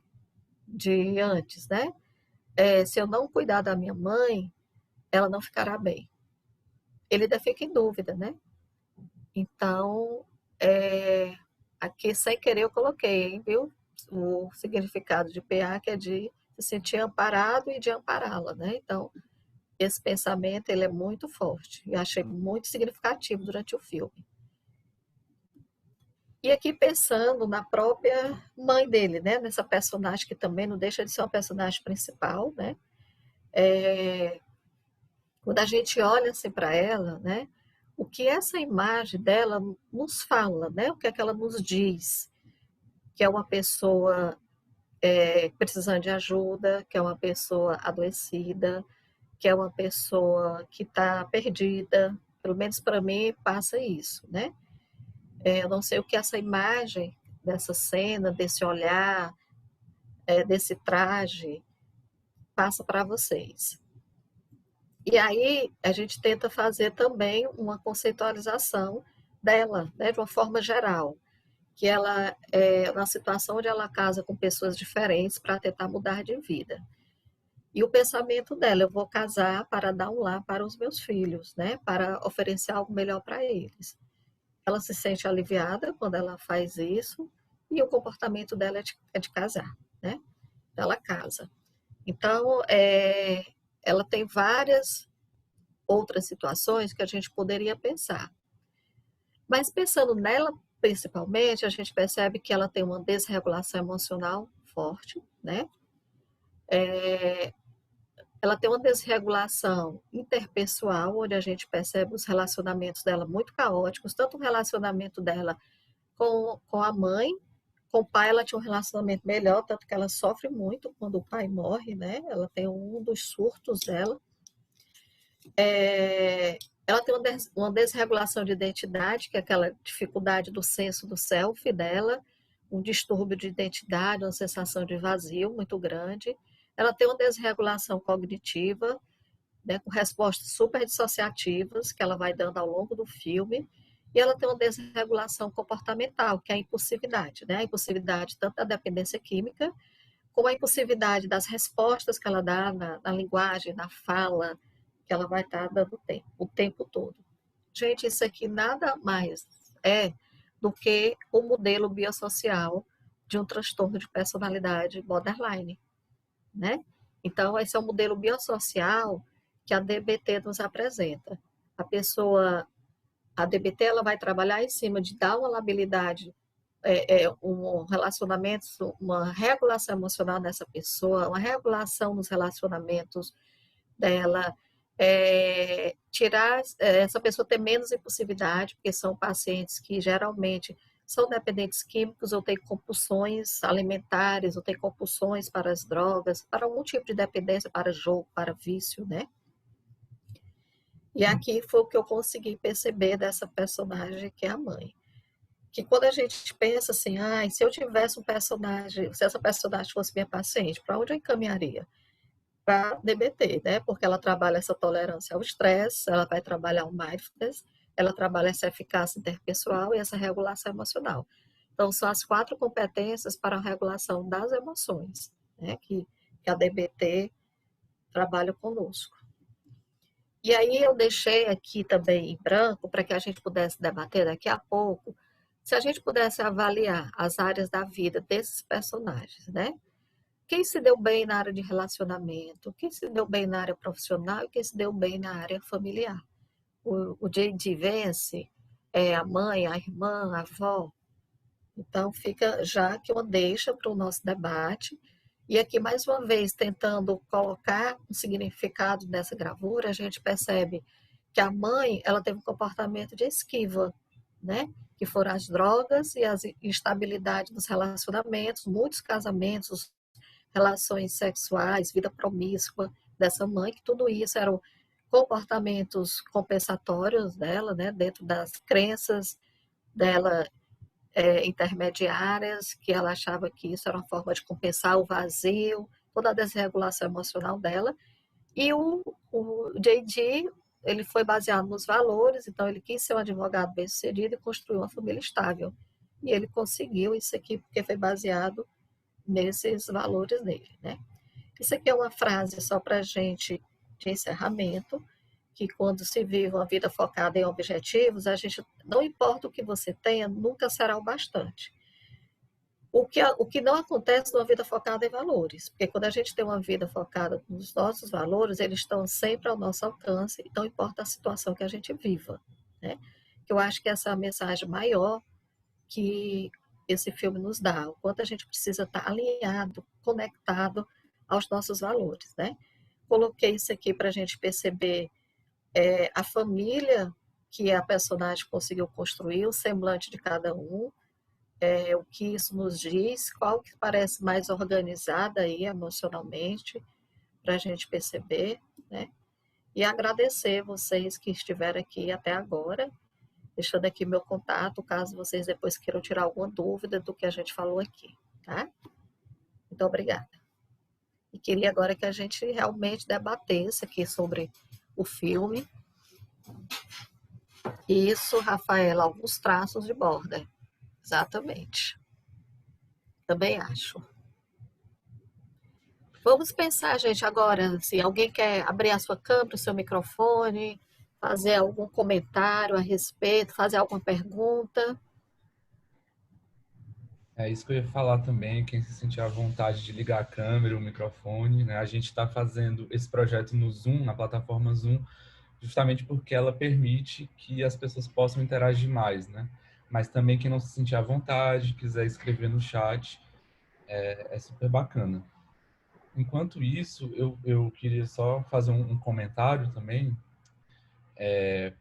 de antes, né? Se eu não cuidar da minha mãe, ela não ficará bem. Ele ainda fica em dúvida, né? Então, aqui sem querer eu coloquei, hein, viu? O significado de PA, que é de se sentir amparado e de ampará-la, né? Então, Esse pensamento, ele é muito forte. Eu achei muito significativo durante o filme. E aqui pensando na própria mãe dele, né? Nessa personagem que também não deixa de ser uma personagem principal, né? Quando a gente olha assim para ela, né? O que essa imagem dela nos fala, né? O que é que ela nos diz? Que é uma pessoa precisando de ajuda, que é uma pessoa adoecida, que é uma pessoa que está perdida. Pelo menos para mim passa isso, né? Eu não sei o que essa imagem dessa cena, desse olhar, desse traje passa para vocês. E aí a gente tenta fazer também uma conceitualização dela, né, de uma forma geral, que ela é uma situação onde ela casa com pessoas diferentes para tentar mudar de vida. E o pensamento dela, eu vou casar para dar um lar para os meus filhos, né, para oferecer algo melhor para eles. Ela se sente aliviada quando ela faz isso, e o comportamento dela é de casar, né? Ela casa. Então, ela tem várias outras situações que a gente poderia pensar. Mas pensando nela, principalmente, a gente percebe que ela tem uma desregulação emocional forte, né? Ela tem uma desregulação interpessoal, onde a gente percebe os relacionamentos dela muito caóticos, tanto o relacionamento dela com a mãe, com o pai ela tinha um relacionamento melhor, tanto que ela sofre muito quando o pai morre, né? Ela tem um dos surtos dela. Ela tem uma desregulação de identidade, que é aquela dificuldade do senso do self dela, um distúrbio de identidade, uma sensação de vazio muito grande. Ela tem uma desregulação cognitiva, né, com respostas super dissociativas que ela vai dando ao longo do filme. E ela tem uma desregulação comportamental, que é a impulsividade, né? A impulsividade tanto da dependência química, como a impulsividade das respostas que ela dá na linguagem, na fala, que ela vai estar dando o tempo todo. Gente, isso aqui nada mais é do que o modelo biosocial de um transtorno de personalidade borderline, né? Então, esse é o modelo biosocial que a DBT nos apresenta. A pessoa, a DBT, ela vai trabalhar em cima de dar uma labilidade, um relacionamento, uma regulação emocional nessa pessoa, uma regulação nos relacionamentos dela, tirar essa pessoa ter menos impulsividade, porque são pacientes que geralmente são dependentes químicos ou têm compulsões alimentares, ou têm compulsões para as drogas, para algum tipo de dependência, para jogo, para vício, né? E aqui foi o que eu consegui perceber dessa personagem que é a mãe. Que quando a gente pensa assim, se eu tivesse um personagem, se essa personagem fosse minha paciente, para onde eu encaminharia? Para DBT, né? Porque ela trabalha essa tolerância ao estresse, ela vai trabalhar o mindfulness, ela trabalha essa eficácia interpessoal e essa regulação emocional. Então, são as 4 competências para a regulação das emoções, né? Que a DBT trabalha conosco. E aí eu deixei aqui também em branco para que a gente pudesse debater daqui a pouco, se a gente pudesse avaliar as áreas da vida desses personagens, né? Quem se deu bem na área de relacionamento, quem se deu bem na área profissional e quem se deu bem na área familiar. O J.D. Vance é a mãe, a irmã, a avó. Então, fica já que uma deixa para o nosso debate. E aqui, mais uma vez, tentando colocar um significado nessa gravura, a gente percebe que a mãe ela teve um comportamento de esquiva, né? Que foram as drogas e as instabilidades nos relacionamentos, muitos casamentos, relações sexuais, vida promíscua dessa mãe, que tudo isso eram comportamentos compensatórios dela, né, dentro das crenças dela intermediárias, que ela achava que isso era uma forma de compensar o vazio, toda a desregulação emocional dela. E o J.D., ele foi baseado nos valores, então ele quis ser um advogado bem-sucedido e construir uma família estável. E ele conseguiu isso aqui porque foi baseado nesses valores dele, né? Isso aqui é uma frase só para a gente de encerramento, que quando se vive uma vida focada em objetivos, a gente, não importa o que você tenha, nunca será o bastante. O que não acontece numa vida focada em valores, porque quando a gente tem uma vida focada nos nossos valores, eles estão sempre ao nosso alcance, então importa a situação que a gente viva, né? Eu acho que essa é a mensagem maior que esse filme nos dá, o quanto a gente precisa estar alinhado, conectado aos nossos valores, né? Coloquei isso aqui para a gente perceber a família que a personagem conseguiu construir, o semblante de cada um, o que isso nos diz, qual que parece mais organizada aí emocionalmente, para a gente perceber, né? E agradecer vocês que estiveram aqui até agora, deixando aqui meu contato, caso vocês depois queiram tirar alguma dúvida do que a gente falou aqui, tá? Muito obrigada. E queria agora que a gente realmente debatesse aqui sobre o filme. Isso, Rafaela, alguns traços de borda. Exatamente. Também acho. Vamos pensar, gente, agora, se alguém quer abrir a sua câmera, o seu microfone, fazer algum comentário a respeito, fazer alguma pergunta. É isso que eu ia falar também, quem se sentir à vontade de ligar a câmera, o microfone, né? A gente está fazendo esse projeto no Zoom, na plataforma Zoom, justamente porque ela permite que as pessoas possam interagir mais, né? Mas também quem não se sentir à vontade, quiser escrever no chat, é super bacana. Enquanto isso, eu queria só fazer um comentário também,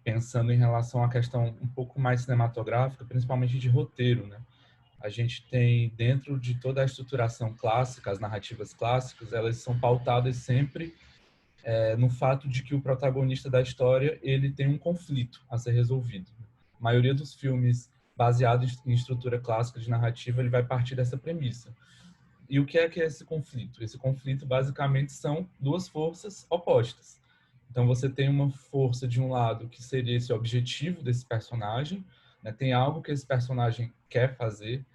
pensando em relação à questão um pouco mais cinematográfica, principalmente de roteiro, né? A gente tem, dentro de toda a estruturação clássica, as narrativas clássicas, elas são pautadas sempre no fato de que o protagonista da história ele tem um conflito a ser resolvido. A maioria dos filmes baseados em estrutura clássica de narrativa, ele vai partir dessa premissa. E o que é esse conflito? Esse conflito, basicamente, são duas forças opostas. Então, você tem uma força de um lado, que seria esse objetivo desse personagem, né? Tem algo que esse personagem quer fazer,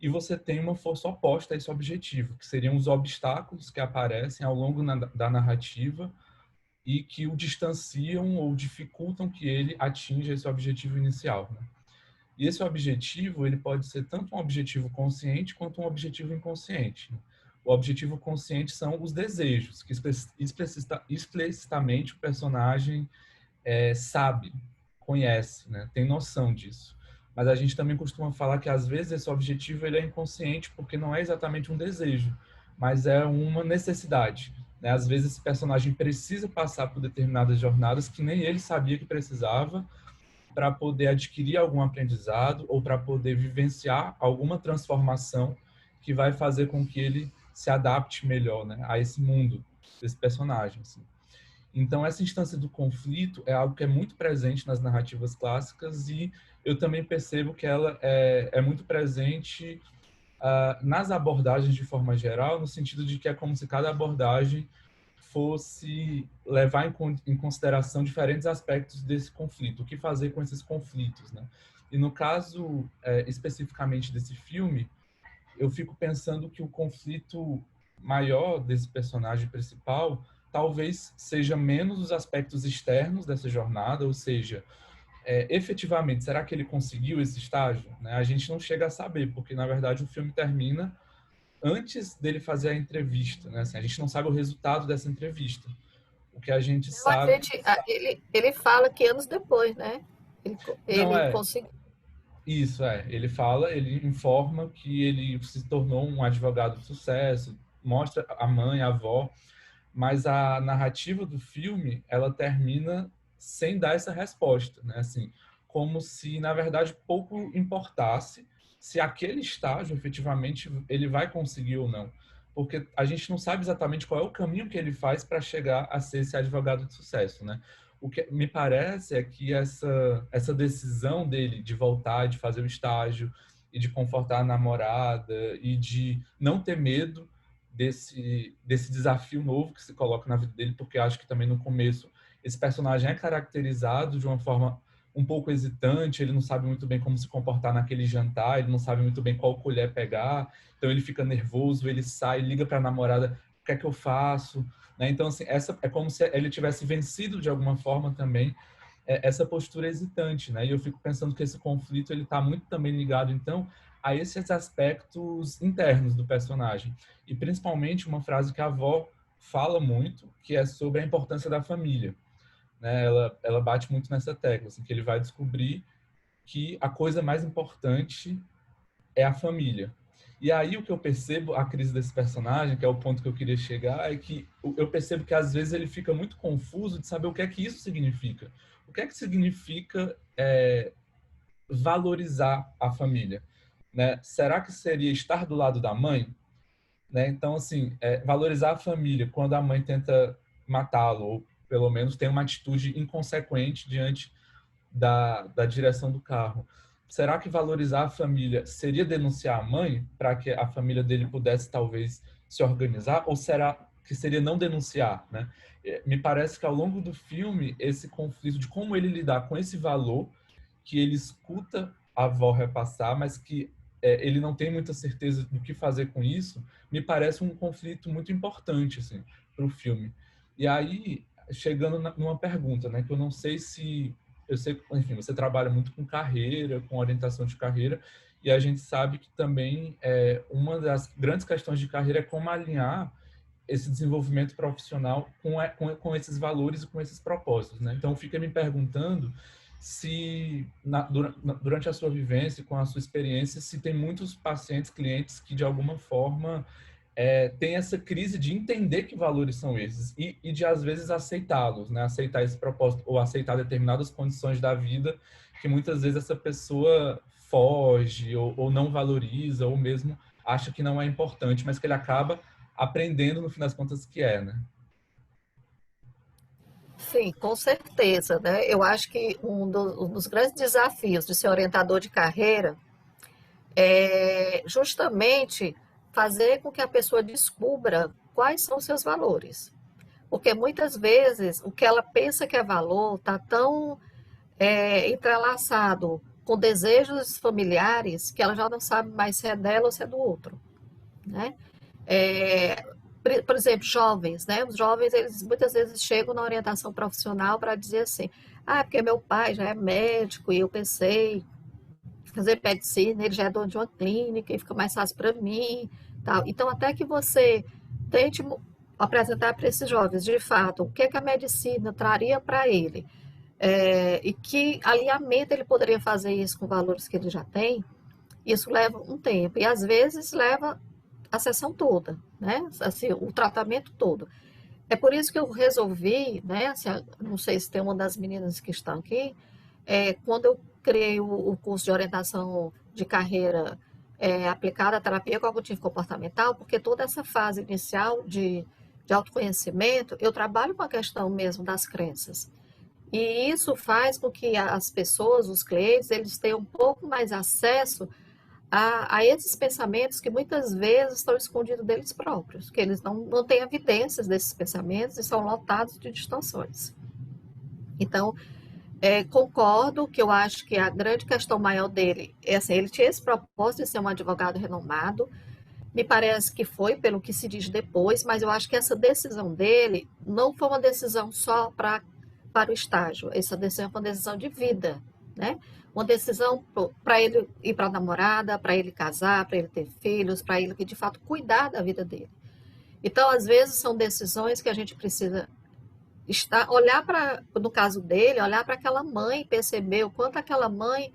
e você tem uma força oposta a esse objetivo, que seriam os obstáculos que aparecem ao longo da narrativa e que o distanciam ou dificultam que ele atinja esse objetivo inicial, né? E esse objetivo, ele pode ser tanto um objetivo consciente quanto um objetivo inconsciente. O objetivo consciente são os desejos, que explicitamente o personagem sabe, conhece, né? Tem noção disso. Mas a gente também costuma falar que às vezes esse objetivo ele é inconsciente porque não é exatamente um desejo, mas é uma necessidade, né? Às vezes esse personagem precisa passar por determinadas jornadas que nem ele sabia que precisava para poder adquirir algum aprendizado ou para poder vivenciar alguma transformação que vai fazer com que ele se adapte melhor, né, a esse mundo desse personagem. Assim. Então, essa instância do conflito é algo que é muito presente nas narrativas clássicas e eu também percebo que ela é muito presente nas abordagens de forma geral, no sentido de que é como se cada abordagem fosse levar em consideração diferentes aspectos desse conflito, o que fazer com esses conflitos, né? E no caso especificamente desse filme, eu fico pensando que o conflito maior desse personagem principal talvez seja menos os aspectos externos dessa jornada, ou seja, efetivamente, será que ele conseguiu esse estágio? Né? A gente não chega a saber, porque na verdade o filme termina antes dele fazer a entrevista, né? Assim, a gente não sabe o resultado dessa entrevista. O que a gente Então, a sabe... gente, ele fala que anos depois, né? Ele, Não, ele conseguiu. isso, ele fala, ele informa que ele se tornou um advogado de sucesso, mostra a mãe, a avó, mas a narrativa do filme, ela termina sem dar essa resposta, né? Assim, como se, na verdade, pouco importasse se aquele estágio, efetivamente, ele vai conseguir ou não. Porque a gente não sabe exatamente qual é o caminho que ele faz para chegar a ser esse advogado de sucesso, né? O que me parece é que essa decisão dele de voltar, de fazer o estágio e de confortar a namorada e de não ter medo desse desafio novo que se coloca na vida dele, porque acho que também no começo esse personagem é caracterizado de uma forma um pouco hesitante, ele não sabe muito bem como se comportar naquele jantar, ele não sabe muito bem qual colher pegar, então ele fica nervoso, ele sai, liga para a namorada, o que é que eu faço? Né? Então, assim, essa é como se ele tivesse vencido de alguma forma também essa postura hesitante, né? E eu fico pensando que esse conflito ele está muito também ligado, então, a esses aspectos internos do personagem. E principalmente uma frase que a avó fala muito, que é sobre a importância da família, né? Ela bate muito nessa tecla, assim, que ele vai descobrir que a coisa mais importante é a família. E aí o que eu percebo, a crise desse personagem, que é o ponto que eu queria chegar, é que eu percebo que às vezes ele fica muito confuso de saber o que é que isso significa. O que é que significa valorizar a família? Né? Será que seria estar do lado da mãe? Né? Então, assim, valorizar a família quando a mãe tenta matá-lo, ou pelo menos tem uma atitude inconsequente diante da direção do carro. Será que valorizar a família seria denunciar a mãe para que a família dele pudesse talvez se organizar? Ou será que seria não denunciar, né? Me parece que ao longo do filme, esse conflito de como ele lidar com esse valor que ele escuta a avó repassar, mas que ele não tem muita certeza do que fazer com isso, me parece um conflito muito importante assim, para o filme. E aí, chegando numa pergunta, né, que eu não sei se eu sei, enfim, você trabalha muito com carreira, com orientação de carreira, e a gente sabe que também uma das grandes questões de carreira é como alinhar esse desenvolvimento profissional com esses valores e com esses propósitos, né? Então, fica me perguntando se, durante a sua vivência, com a sua experiência, se tem muitos pacientes, clientes que, de alguma forma, tem essa crise de entender que valores são esses e de, às vezes, aceitá-los, né? Aceitar esse propósito ou aceitar determinadas condições da vida que, muitas vezes, essa pessoa foge ou não valoriza ou mesmo acha que não é importante, mas que ele acaba aprendendo, no fim das contas, que né? Sim, com certeza, né? Eu acho que um dos grandes desafios de ser orientador de carreira é justamente fazer com que a pessoa descubra quais são os seus valores. Porque muitas vezes o que ela pensa que é valor está tão entrelaçado com desejos familiares que ela já não sabe mais se é dela ou se é do outro, né? É, por exemplo, jovens, né? Os jovens, eles muitas vezes chegam na orientação profissional para dizer assim, porque meu pai já é médico e eu pensei fazer medicina, ele já é dono de uma clínica e fica mais fácil para mim, tal. Então, até que você tente apresentar para esses jovens, de fato, o que é que a medicina traria para ele, e que alinhamento ele poderia fazer isso com valores que ele já tem, isso leva um tempo, e às vezes leva a sessão toda, né? Assim, o tratamento todo. É por isso que eu resolvi, né? Assim, não sei se tem uma das meninas que estão aqui, quando eu criei o curso de orientação de carreira aplicada à terapia cognitivo comportamental, porque toda essa fase inicial de autoconhecimento, eu trabalho com a questão mesmo das crenças. E isso faz com que as pessoas, os clientes, eles tenham um pouco mais acesso a esses pensamentos que muitas vezes estão escondidos deles próprios, que eles não têm evidências desses pensamentos e são lotados de distorções. Então, concordo que eu acho que a grande questão maior dele é assim, ele tinha esse propósito de ser um advogado renomado, me parece que foi pelo que se diz depois, mas eu acho que essa decisão dele não foi uma decisão só para o estágio, essa decisão foi uma decisão de vida, né? Uma decisão para ele ir para a namorada, para ele casar, para ele ter filhos, para ele que de fato cuidar da vida dele. Então, às vezes, são decisões que a gente precisa olhar para, no caso dele, olhar para aquela mãe, perceber o quanto aquela mãe.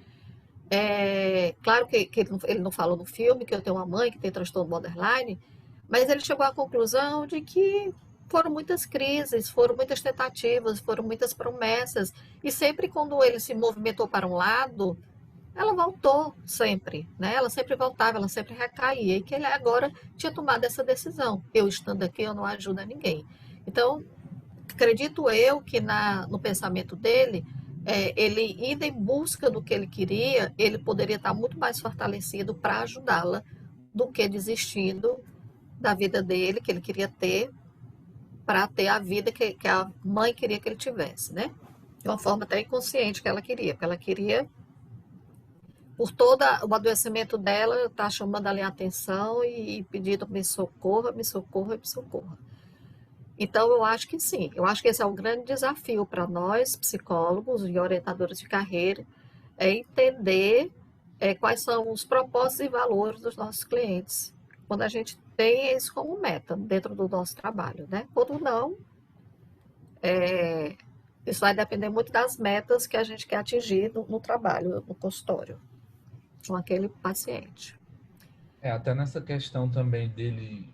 Claro que ele não falou no filme que eu tenho uma mãe que tem transtorno borderline, mas ele chegou à conclusão de que foram muitas crises, foram muitas tentativas, foram muitas promessas, e sempre quando ele se movimentou para um lado, ela voltou sempre, né? Ela sempre voltava, ela sempre recaía, e que ele agora tinha tomado essa decisão. Eu estando aqui, eu não ajudo a ninguém. Então, acredito eu que no pensamento dele, ele indo em busca do que ele queria, ele poderia estar muito mais fortalecido para ajudá-la do que desistindo da vida dele, que ele queria ter, para ter a vida que a mãe queria que ele tivesse, né? De uma forma até inconsciente que ela queria, porque ela queria, por todo o adoecimento dela, estar chamando ali a atenção e pedindo me socorra, me socorra, me socorra. Então, eu acho que sim, eu acho que esse é um grande desafio para nós, psicólogos e orientadores de carreira, é entender quais são os propósitos e valores dos nossos clientes. Quando a gente tem isso como meta dentro do nosso trabalho, né? Quando não, isso vai depender muito das metas que a gente quer atingir no trabalho, no consultório, com aquele paciente. Até nessa questão também dele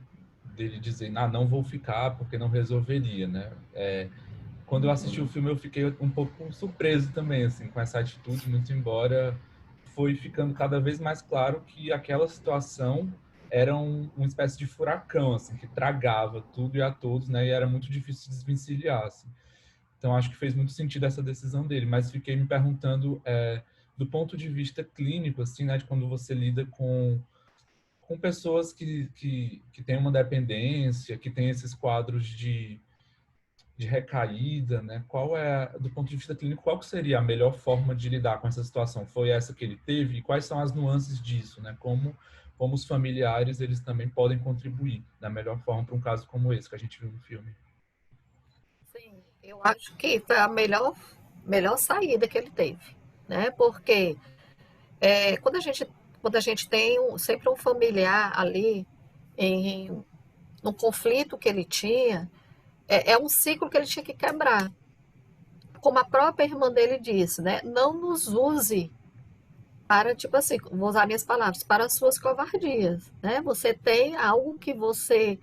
dizer, não vou ficar porque não resolveria, né? Quando eu assisti o filme, eu fiquei um pouco surpreso também, assim, com essa atitude, muito embora foi ficando cada vez mais claro que aquela situação era uma espécie de furacão, assim, que tragava tudo e a todos, né? E era muito difícil de desvencilhar, assim. Então, acho que fez muito sentido essa decisão dele, mas fiquei me perguntando, do ponto de vista clínico, assim, né? De quando você lida com pessoas que têm uma dependência, que têm esses quadros de recaída, né? Do ponto de vista clínico, qual que seria a melhor forma de lidar com essa situação? Foi essa que ele teve? E quais são as nuances disso, né? Como os familiares, eles também podem contribuir da melhor forma para um caso como esse que a gente viu no filme. Sim, eu acho que foi a melhor saída que ele teve, né? Porque quando a gente tem sempre um familiar ali em no conflito que ele tinha, é um ciclo que ele tinha que quebrar. Como a própria irmã dele disse, né? Não nos use para, tipo assim, vou usar minhas palavras, para as suas covardias, né? Você tem algo que você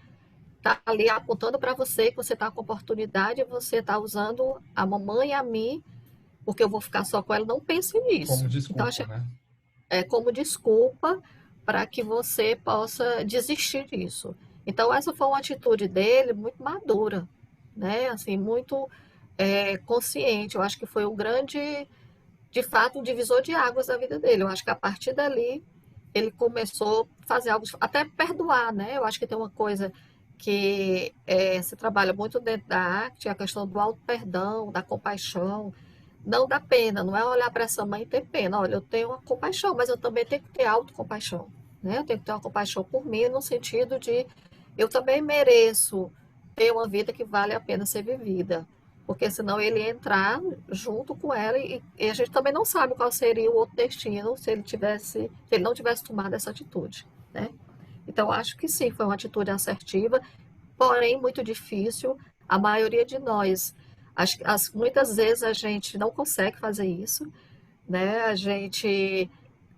está ali apontando para você, que você está com oportunidade, você está usando a mamãe e a mim, porque eu vou ficar só com ela, não pense Como nisso. Então, desculpa, né? como desculpa para que você possa desistir disso. Então, essa foi uma atitude dele muito madura, né? Assim, muito consciente. Eu acho que foi um grande, de fato, um divisor de águas da vida dele. Eu acho que a partir dali ele começou a fazer algo, até perdoar, né? Eu acho que tem uma coisa que se trabalha muito dentro da arte, a questão do auto-perdão, da compaixão, não da pena, não é olhar para essa mãe e ter pena. Olha, eu tenho uma compaixão, mas eu também tenho que ter autocompaixão, né? Eu tenho que ter uma compaixão por mim, no sentido de eu também mereço ter uma vida que vale a pena ser vivida. Porque senão ele ia entrar junto com ela e a gente também não sabe qual seria o outro destino se ele não tivesse tomado essa atitude, né? Então acho que sim, foi uma atitude assertiva, porém muito difícil. A maioria de nós, muitas vezes a gente não consegue fazer isso, né? A gente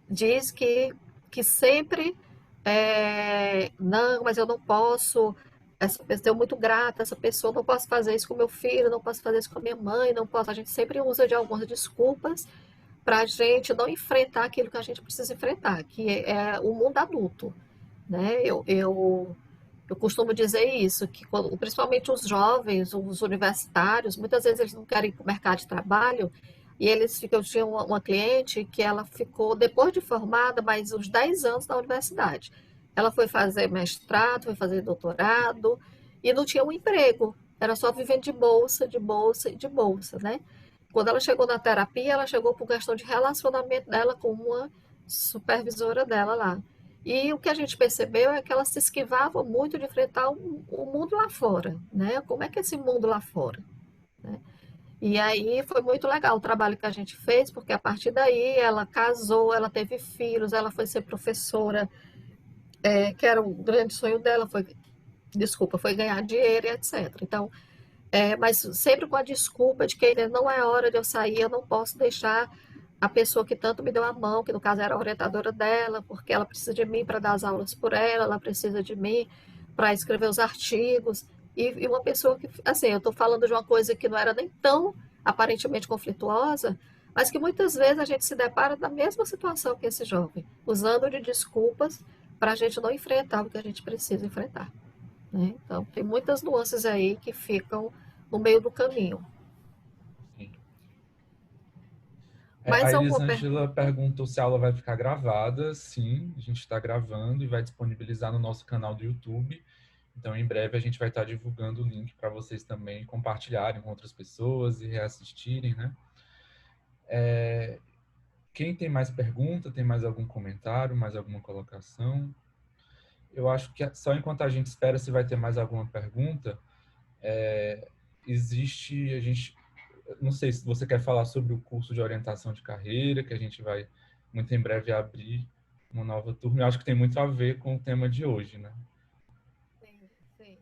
diz que sempre não, mas eu não posso, essa pessoa é muito grata, essa pessoa, não posso fazer isso com meu filho, não posso fazer isso com a minha mãe, não posso. A gente sempre usa de algumas desculpas para a gente não enfrentar aquilo que a gente precisa enfrentar, que é o mundo adulto, né? Eu costumo dizer isso, que principalmente os jovens, os universitários, muitas vezes eles não querem ir para o mercado de trabalho e eles ficam. Eu tinha uma cliente que ela ficou, depois de formada, mais uns 10 anos na universidade. Ela foi fazer mestrado, foi fazer doutorado e não tinha um emprego. Era só vivendo de bolsa, de bolsa e de bolsa, né? Quando ela chegou na terapia, ela chegou por questão de relacionamento dela com uma supervisora dela lá. E o que a gente percebeu é que ela se esquivava muito de enfrentar o mundo lá fora, né? Como é que é esse mundo lá fora, né? E aí foi muito legal o trabalho que a gente fez, porque a partir daí ela casou, ela teve filhos, ela foi ser professora, que era o grande sonho dela, foi ganhar dinheiro e etc. Então, mas sempre com a desculpa de que não é hora de eu sair, eu não posso deixar a pessoa que tanto me deu a mão, que no caso era a orientadora dela, porque ela precisa de mim para dar as aulas por ela, ela precisa de mim para escrever os artigos. E uma pessoa que, assim, eu estou falando de uma coisa que não era nem tão aparentemente conflituosa, mas que muitas vezes a gente se depara na mesma situação que esse jovem, usando de desculpas para a gente não enfrentar o que a gente precisa enfrentar, né? Então, tem muitas nuances aí que ficam no meio do caminho. Sim. A Mais alguma pergunta? Elisângela perguntou se a aula vai ficar gravada. Sim, a gente está gravando e vai disponibilizar no nosso canal do YouTube. Então, em breve, a gente vai estar divulgando o link para vocês também compartilharem com outras pessoas e reassistirem, né? Quem tem mais pergunta, tem mais algum comentário, mais alguma colocação? Eu acho que só enquanto a gente espera se vai ter mais alguma pergunta, não sei se você quer falar sobre o curso de orientação de carreira que a gente vai muito em breve abrir uma nova turma. Eu acho que tem muito a ver com o tema de hoje, né? Sim, sim.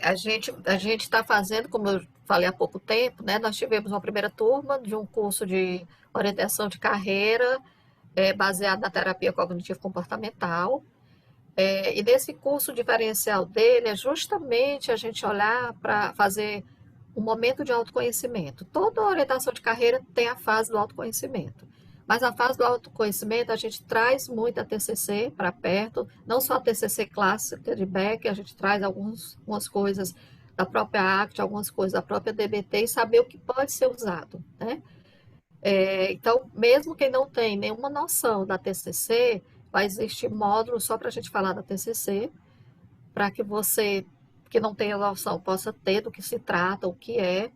A gente está fazendo, como eu falei há pouco tempo, né? Nós tivemos uma primeira turma de um curso de orientação de carreira, baseado na terapia cognitivo-comportamental. E nesse curso, o diferencial dele é justamente a gente olhar para fazer um momento de autoconhecimento. Toda orientação de carreira tem a fase do autoconhecimento. Mas a fase do autoconhecimento, a gente traz muito a TCC para perto, não só a TCC clássica de Beck, a gente traz algumas coisas da própria ACT, algumas coisas da própria DBT e saber o que pode ser usado, né? Então, mesmo quem não tem nenhuma noção da TCC, vai existir módulo só para a gente falar da TCC, para que você que não tenha noção possa ter do que se trata, o que é.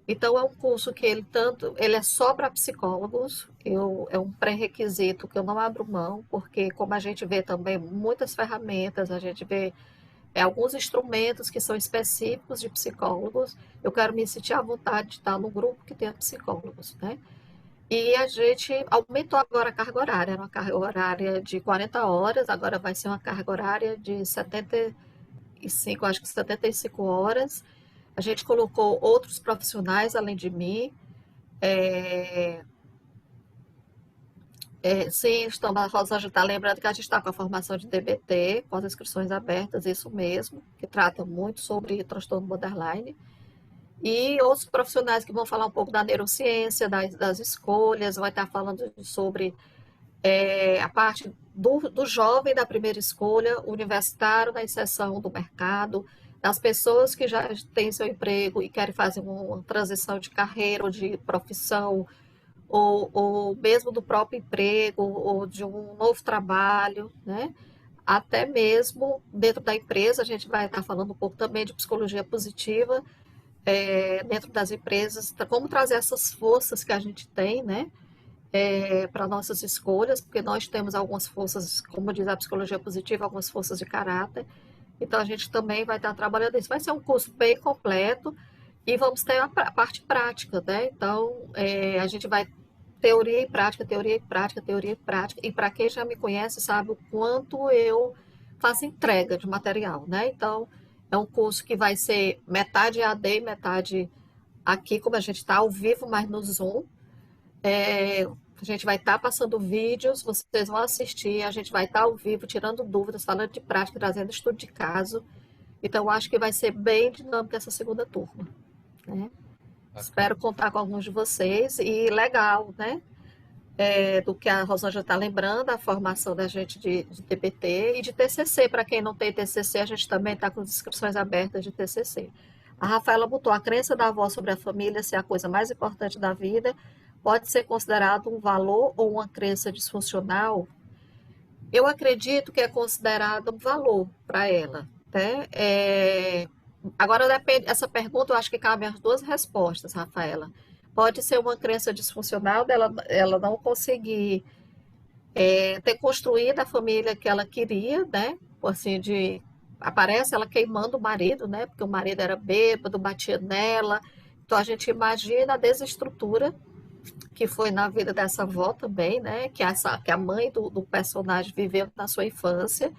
Então, é um curso que ele é só para psicólogos, é um pré-requisito que eu não abro mão, porque como a gente vê também muitas ferramentas, a gente vê alguns instrumentos que são específicos de psicólogos, eu quero me sentir à vontade de estar no grupo que tenha psicólogos, né? E a gente aumentou agora a carga horária, era uma carga horária de 40 horas, agora vai ser uma carga horária de 75, acho que 75 horas. A gente colocou outros profissionais além de mim. É, sim, a Rosângela está lembrando que a gente está com a formação de DBT, com as inscrições abertas, isso mesmo, que trata muito sobre transtorno borderline. E outros profissionais que vão falar um pouco da neurociência, das escolhas, vai estar falando sobre a parte do jovem da primeira escolha, universitário na inserção do mercado, das pessoas que já têm seu emprego e querem fazer uma transição de carreira ou de profissão, ou mesmo do próprio emprego, ou de um novo trabalho, né? Até mesmo dentro da empresa, a gente vai estar falando um pouco também de psicologia positiva, dentro das empresas, como trazer essas forças que a gente tem, né? Para nossas escolhas, porque nós temos algumas forças, como diz a psicologia positiva, algumas forças de caráter. Então, a gente também vai estar trabalhando isso. Vai ser um curso bem completo e vamos ter a parte prática, né? Então, a gente vai teoria e prática, teoria e prática, teoria e prática. E para quem já me conhece, sabe o quanto eu faço entrega de material, né? Então, é um curso que vai ser metade AD e metade aqui, como a gente está ao vivo, mas no Zoom. A gente vai estar passando vídeos, vocês vão assistir, a gente vai estar ao vivo, tirando dúvidas, falando de prática, trazendo estudo de caso. Então, eu acho que vai ser bem dinâmica essa segunda turma, né? Bacana. Espero contar com alguns de vocês e legal, né? Do que a Rosângela está lembrando, a formação da gente de TPT e de TCC. Para quem não tem TCC, a gente também está com inscrições abertas de TCC. A Rafaela botou a crença da avó sobre a família ser a coisa mais importante da vida. Pode ser considerado um valor ou uma crença disfuncional? Eu acredito que é considerado um valor para ela, né? Agora, depende, essa pergunta eu acho que cabe as duas respostas, Rafaela. Pode ser uma crença disfuncional dela, ela não conseguir ter construído a família que ela queria, né? Assim, aparece ela queimando o marido, né? Porque o marido era bêbado, batia nela. Então a gente imagina a desestrutura que foi na vida dessa avó também, né? Que a mãe do personagem viveu na sua infância.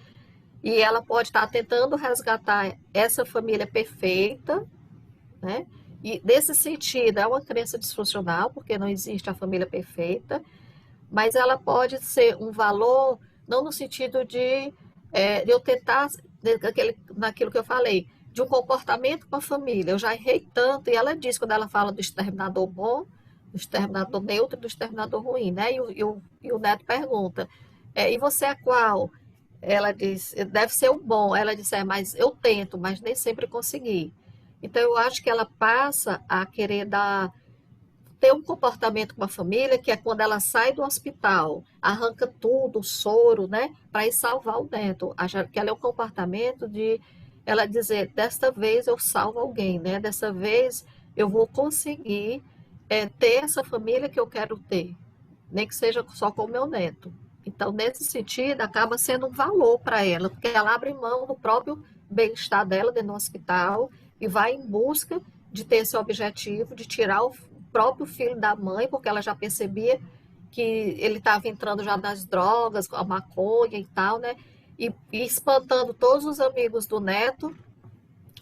E ela pode estar tentando resgatar essa família perfeita, né? E nesse sentido, é uma crença disfuncional, porque não existe a família perfeita, mas ela pode ser um valor, não no sentido de eu tentar, naquilo que eu falei, de um comportamento com a família. Eu já errei tanto, e ela diz, quando ela fala do exterminador bom, do exterminador neutro e do exterminador ruim, né? E o Neto pergunta, e você é qual? Ela diz, deve ser o bom. Ela diz, mas eu tento, mas nem sempre consegui. Então, eu acho que ela passa a querer ter um comportamento com a família, que é quando ela sai do hospital, arranca tudo, o soro, né, para ir salvar o neto. Que ela é um comportamento de ela dizer, desta vez eu salvo alguém, né? Dessa vez eu vou conseguir ter essa família que eu quero ter, nem que seja só com o meu neto. Então, nesse sentido, acaba sendo um valor para ela, porque ela abre mão do próprio bem-estar dela dentro do hospital e vai em busca de ter esse objetivo de tirar o próprio filho da mãe, porque ela já percebia que ele estava entrando já nas drogas, com a maconha e tal, né? E espantando todos os amigos do neto,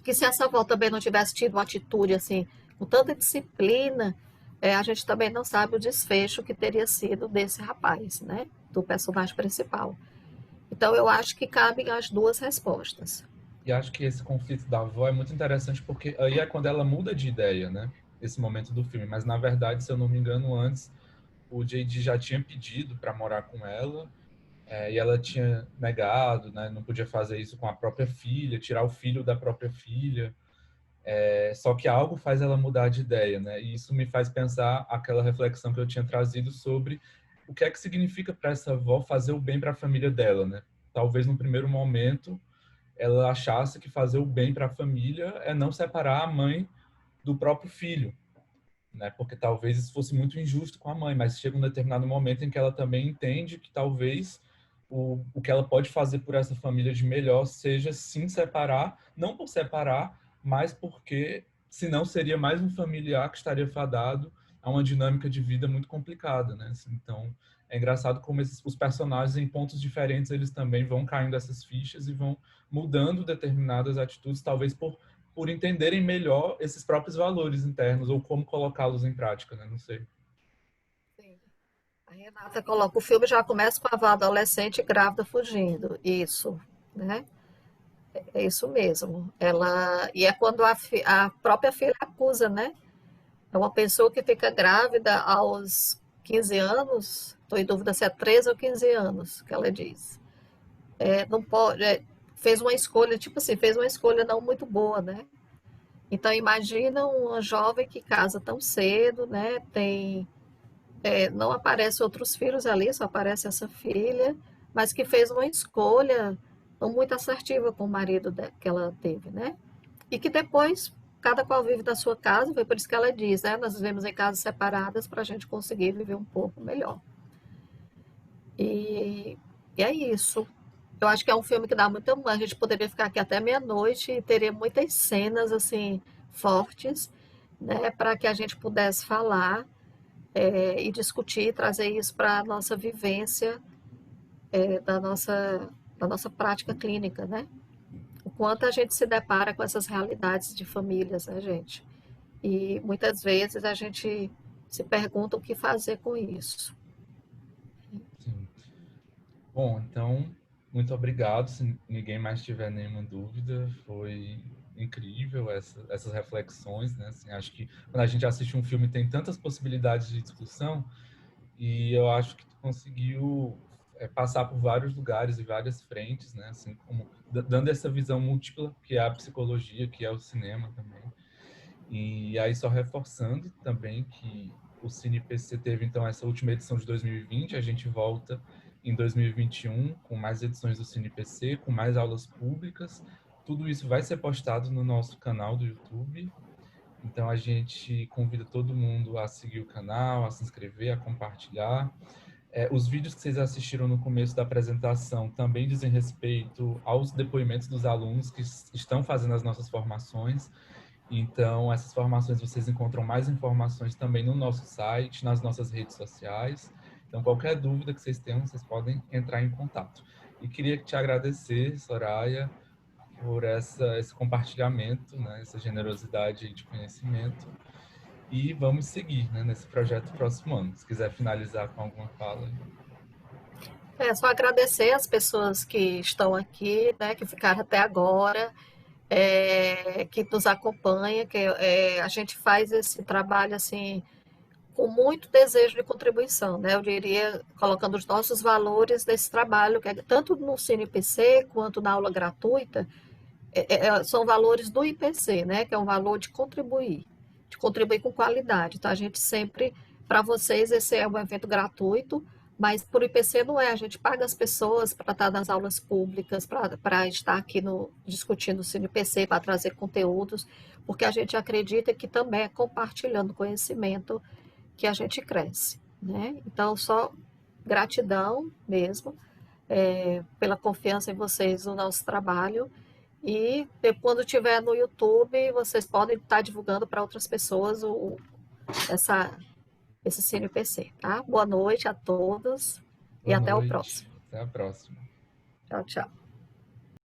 que se essa avó também não tivesse tido uma atitude assim, com tanta disciplina, a gente também não sabe o desfecho que teria sido desse rapaz, né? Do personagem principal. Então eu acho que cabem as duas respostas. E acho que esse conflito da avó é muito interessante porque aí é quando ela muda de ideia, né? Esse momento do filme. Mas, na verdade, se eu não me engano, antes o J.D. já tinha pedido para morar com ela, e ela tinha negado, né? Não podia fazer isso com a própria filha, tirar o filho da própria filha. Só que algo faz ela mudar de ideia, né? E isso me faz pensar aquela reflexão que eu tinha trazido sobre o que é que significa para essa avó fazer o bem para a família dela, né? Talvez no primeiro momento ela achasse que fazer o bem para a família é não separar a mãe do próprio filho, né? Porque talvez isso fosse muito injusto com a mãe, mas chega um determinado momento em que ela também entende que talvez o que ela pode fazer por essa família de melhor seja sim separar, não por separar, mas porque senão seria mais um familiar que estaria fadado a uma dinâmica de vida muito complicada, né? Assim, então é engraçado como os personagens em pontos diferentes eles também vão caindo essas fichas e vão mudando determinadas atitudes, talvez por entenderem melhor esses próprios valores internos ou como colocá-los em prática, né? Não sei. Sim. A Renata coloca, o filme já começa com a avó adolescente grávida fugindo. Isso, né? É isso mesmo. E é quando a própria filha acusa, né? É uma pessoa que fica grávida aos 15 anos, estou em dúvida se é 13 ou 15 anos, que ela diz. Não pode, fez uma escolha, tipo assim, fez uma escolha não muito boa, né? Então imagina uma jovem que casa tão cedo, né? Não aparece outros filhos ali, só aparece essa filha, mas que fez uma escolha não muito assertiva com o marido que ela teve, né? E que depois cada qual vive da sua casa, foi por isso que ela diz, né? Nós vivemos em casas separadas para a gente conseguir viver um pouco melhor. E, e é isso. Eu acho que é um filme que dá muita. A gente poderia ficar aqui até meia-noite e teria muitas cenas assim fortes, né? Para que a gente pudesse falar e discutir, trazer isso para a nossa vivência da nossa prática clínica, né? O quanto a gente se depara com essas realidades de famílias, né, gente? E muitas vezes a gente se pergunta o que fazer com isso. Sim. Bom, então, muito obrigado. Se ninguém mais tiver nenhuma dúvida, foi incrível essas reflexões, né? Assim, acho que quando a gente assiste um filme tem tantas possibilidades de discussão e eu acho que tu conseguiu passar por vários lugares e várias frentes, né? Assim, como dando essa visão múltipla que é a psicologia, que é o cinema também. E aí só reforçando também que o CinePC teve então essa última edição de 2020, a gente volta em 2021 com mais edições do CinePC, com mais aulas públicas. Tudo isso vai ser postado no nosso canal do YouTube. Então a gente convida todo mundo a seguir o canal, a se inscrever, a compartilhar. Os vídeos que vocês assistiram no começo da apresentação também dizem respeito aos depoimentos dos alunos que estão fazendo as nossas formações. Então, essas formações, vocês encontram mais informações também no nosso site, nas nossas redes sociais. Então, qualquer dúvida que vocês tenham, vocês podem entrar em contato. E queria te agradecer, Soraya, por esse compartilhamento, né, essa generosidade de conhecimento. E vamos seguir, né, nesse projeto próximo ano. Se quiser finalizar com alguma fala. Só agradecer as pessoas que estão aqui, né, que ficaram até agora, que nos acompanha, que a gente faz esse trabalho assim com muito desejo de contribuição, né? Eu diria, colocando os nossos valores nesse trabalho, que tanto no Cine IPC quanto na aula gratuita, são valores do IPC, né? Que é um valor de contribuir com qualidade. Então, a gente sempre, para vocês, esse é um evento gratuito, mas para o IPC não é. A gente paga as pessoas para estar nas aulas públicas, para estar aqui discutindo o Cine IPC, para trazer conteúdos, porque a gente acredita que também é compartilhando conhecimento que a gente cresce, né? Então, só gratidão mesmo pela confiança em vocês no nosso trabalho. E quando tiver no YouTube, vocês podem estar divulgando para outras pessoas essa, esse Cine IPC, tá? Boa noite a todos e Boa até o noite. próximo. Até a próxima. Tchau, tchau.